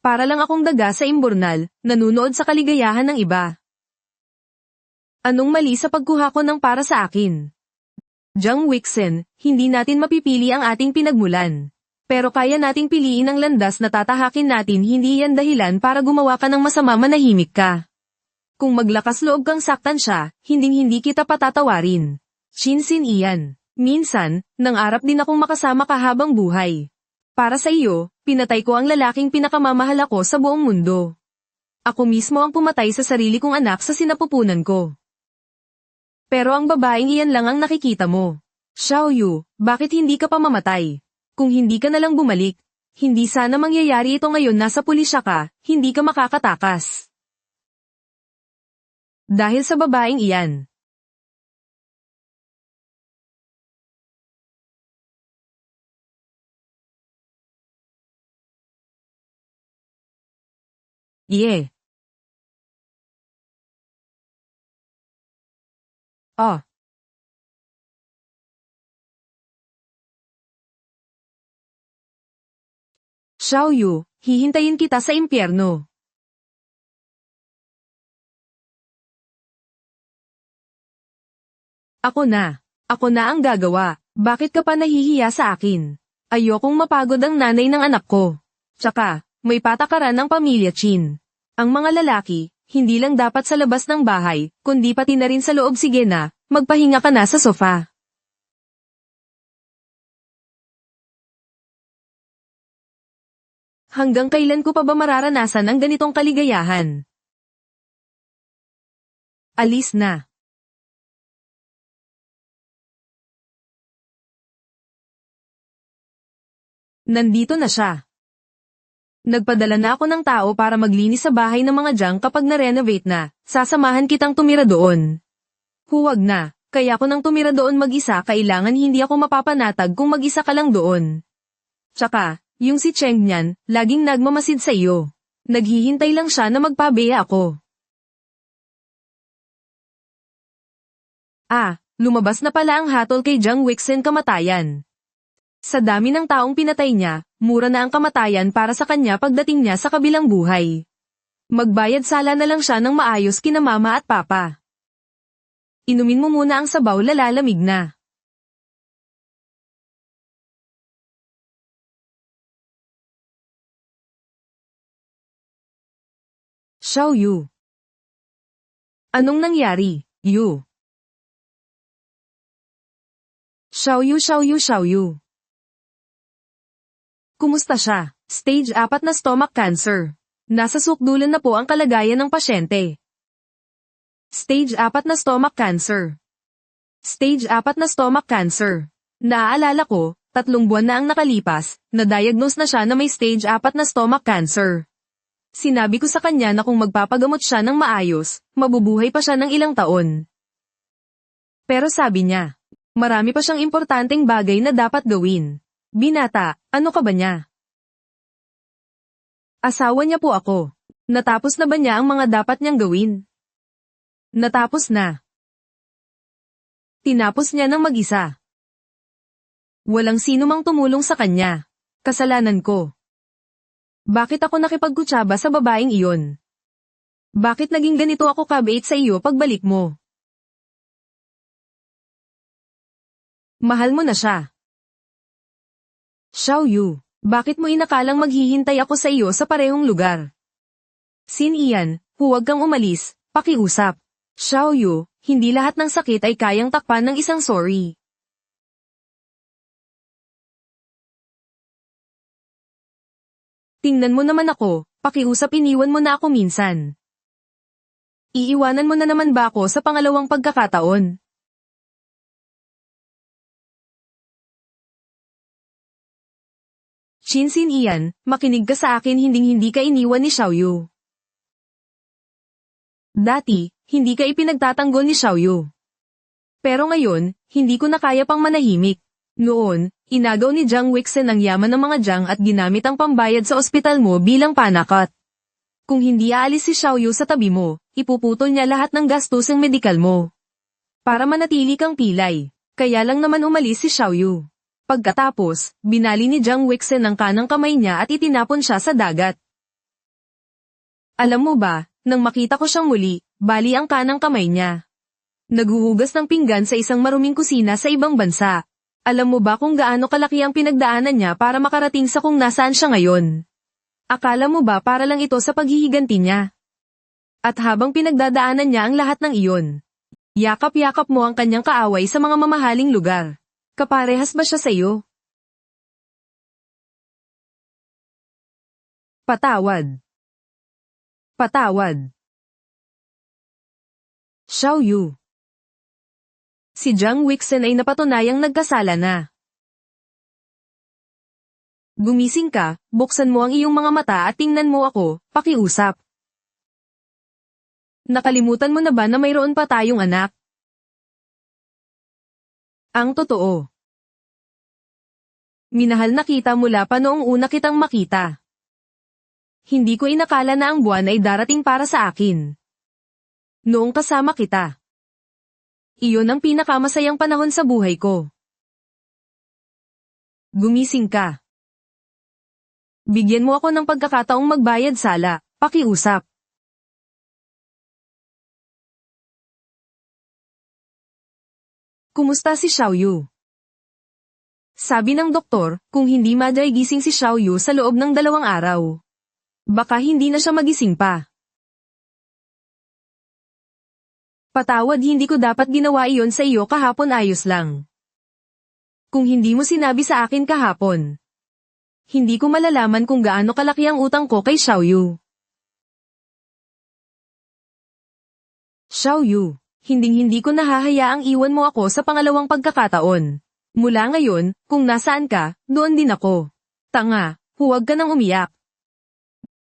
Para lang akong daga sa imburnal, nanunood sa kaligayahan ng iba. Anong mali sa pagkuha ko ng para sa akin? Jiang Wixen, hindi natin mapipili ang ating pinagmulan. Pero kaya nating piliin ang landas na tatahakin natin, hindi yan dahilan para gumawa ka ng masama, manahimik ka. Kung maglakas loob kang saktan siya, hindi kita patatawarin. Shinsin iyan. Minsan, nangarap din akong makasama ka habang buhay. Para sa iyo, pinatay ko ang lalaking pinakamamahal ako sa buong mundo. Ako mismo ang pumatay sa sarili kong anak sa sinapupunan ko. Pero ang babaeng iyan lang ang nakikita mo. Xiaoyu, bakit hindi ka pa mamatay? Kung hindi ka nalang bumalik, hindi sana mangyayari ito ngayon, nasa pulisya ka, hindi ka makakatakas. Dahil sa babaeng iyan. Yeah. Oh. Xiaoyu, hihintayin kita sa impyerno. Ako na ang gagawa. Bakit ka pa nahihiya sa akin? Ayokong mapagod ang nanay ng anak ko. Tsaka, may patakaran ng pamilya Chin. Ang mga lalaki, hindi lang dapat sa labas ng bahay, kundi pati na rin sa loob. Sige na, magpahinga ka na sa sofa. Hanggang kailan ko pa ba mararanasan ang ganitong kaligayahan? Alis na. Nandito na siya. Nagpadala na ako ng tao para maglinis sa bahay ng mga Jiang. Kapag na-renovate na, sasamahan kitang tumira doon. Huwag na, kaya ako nang tumira doon mag-isa, kailangan hindi ako mapapanatag kung mag-isa ka lang doon. Tsaka, yung si Cheng niyan, laging nagmamasid sa iyo. Naghihintay lang siya na magpabeya ako. Lumabas na pala ang hatol kay Jiang Wixen, kamatayan. Sa dami ng taong pinatay niya, mura na ang kamatayan para sa kanya pagdating niya sa kabilang buhay. Magbayad sala na lang siya ng maayos kina mama at papa. Inumin mo muna ang sabaw, lalalamig na. Xiaoyu. Anong nangyari, Yu? Xiaoyu. Kumusta siya? Stage 4 na stomach cancer. Nasa sukdulan na po ang kalagayan ng pasyente. Stage 4 na stomach cancer. Stage 4 na stomach cancer. Naaalala ko, 3 buwan na ang nakalipas, na-diagnose na siya na may stage 4 na stomach cancer. Sinabi ko sa kanya na kung magpapagamot siya ng maayos, mabubuhay pa siya ng ilang taon. Pero sabi niya, marami pa siyang importanteng bagay na dapat gawin. Binata, ano ka ba niya? Asawa niya po ako. Natapos na ba niya ang mga dapat niyang gawin? Natapos na. Tinapos niya ng mag-isa. Walang sino mang tumulong sa kanya. Kasalanan ko. Bakit ako nakipagkutsaba sa babaeng iyon? Bakit naging ganito ako kabait sa iyo pagbalik mo? Mahal mo na siya. Xiaoyu, bakit mo inakalang maghihintay ako sa iyo sa parehong lugar? Sin Ian, huwag kang umalis, pakiusap. Xiaoyu, hindi lahat ng sakit ay kayang takpan ng isang sorry. Tingnan mo naman ako, pakiusap iniwan mo na ako minsan. Iiwanan mo na naman ba ako sa pangalawang pagkakataon? Sin Ian, makinig ka sa akin hindi ka iniwan ni Xiaoyu. Dati, hindi ka ipinagtatanggol ni Xiaoyu. Pero ngayon, hindi ko na kaya pang manahimik. Noon, inagaw ni Jiang Wixen ang yaman ng mga Jiang at ginamit ang pambayad sa ospital mo bilang panakot. Kung hindi aalis si Xiaoyu sa tabi mo, ipuputol niya lahat ng gastusing medikal mo. Para manatili kang pilay, kaya lang naman umalis si Xiaoyu. Pagkatapos, binali ni Jiang Wixen ang kanang kamay niya at itinapon siya sa dagat. Alam mo ba, nang makita ko siyang muli, bali ang kanang kamay niya. Naghuhugas ng pinggan sa isang maruming kusina sa ibang bansa. Alam mo ba kung gaano kalaki ang pinagdaanan niya para makarating sa kung nasaan siya ngayon? Akala mo ba para lang ito sa paghihiganti niya? At habang pinagdadaanan niya ang lahat ng iyon, yakap-yakap mo ang kanyang kaaway sa mga mamahaling lugar. Kaparehas ba siya sa iyo? Patawad. Patawad. Xiaoyu. Si Jiang Wixen ay napatunayang nagkasala na. Gumising ka, buksan mo ang iyong mga mata at tingnan mo ako, pakiusap. Nakalimutan mo na ba na mayroon pa tayong anak? Ang totoo. Minahal na kita mula pa noong una kitang makita. Hindi ko inakala na ang buwan ay darating para sa akin. Noong kasama kita. Iyon ang pinakamasayang panahon sa buhay ko. Gumising ka. Bigyan mo ako ng pagkakataong magbayad sala, pakiusap. Kumusta si Xiaoyu? Sabi ng doktor, kung hindi gising si Xiaoyu sa loob ng 2 araw. Baka hindi na siya magising pa. Patawad, hindi ko dapat ginawa iyon sa iyo kahapon, ayos lang. Kung hindi mo sinabi sa akin kahapon, hindi ko malalaman kung gaano kalaki ang utang ko kay Xiaoyu. Xiaoyu, hindi ko nahahayaang iwan mo ako sa pangalawang pagkakataon. Mula ngayon, kung nasaan ka, doon din ako. Tanga, huwag ka nang umiyak.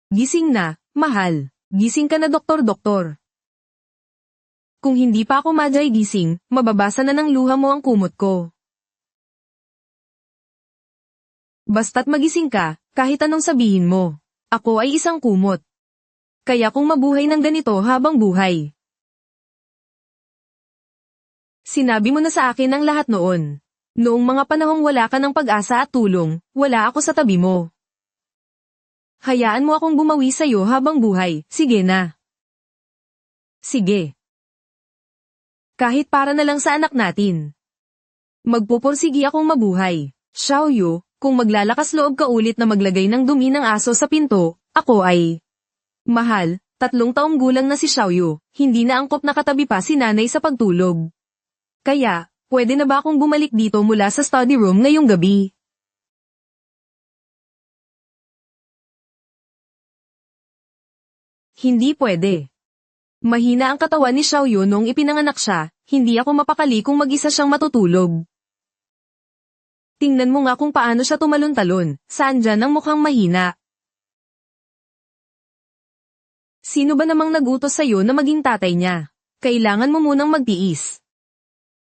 Gising na, mahal. Gising ka na, doktor. Kung hindi pa ako gising, mababasa na ng luha mo ang kumot ko. Basta't magising ka, kahit anong sabihin mo. Ako ay isang kumot. Kaya kung mabuhay ng ganito habang buhay. Sinabi mo na sa akin ang lahat noon. Noong mga panahong wala ka ng pag-asa at tulong, wala ako sa tabi mo. Hayaan mo akong bumawi sa'yo habang buhay, sige na. Sige. Kahit para na lang sa anak natin. Magpupursigi akong mabuhay. Xiaoyu, kung maglalakas loob ka ulit na maglagay ng dumi ng aso sa pinto, ako ay... Mahal, 3 taong gulang na si Xiaoyu, hindi na angkop na katabi pa si nanay sa pagtulog. Kaya, pwede na ba akong bumalik dito mula sa study room ngayong gabi? Hindi pwede. Mahina ang katawan ni Xiaoyu noong ipinanganak siya, hindi ako mapakali kung mag-isa siyang matutulog. Tingnan mo nga kung paano siya tumalon-talon, saan dyan ang mukhang mahina. Sino ba namang nagutos sa'yo na maging tatay niya? Kailangan mo munang magtiis.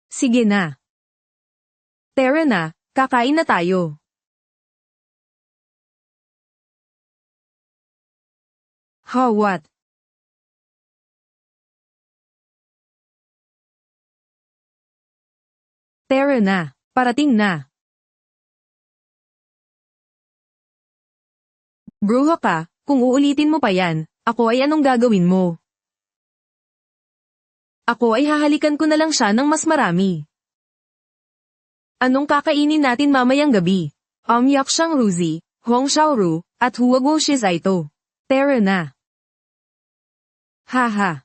Sige na. Tara na, kakain na tayo. Ha what? Tara na. Parating na. Bruha ka, kung uulitin mo pa yan, ako ay anong gagawin mo? Ako ay hahalikan ko na lang siya ng mas marami. Anong kakainin natin mamayang gabi? Yaksang Ruzi, Hong Xiaoru, at Huwag Wo Shizaito. Tara na. Haha.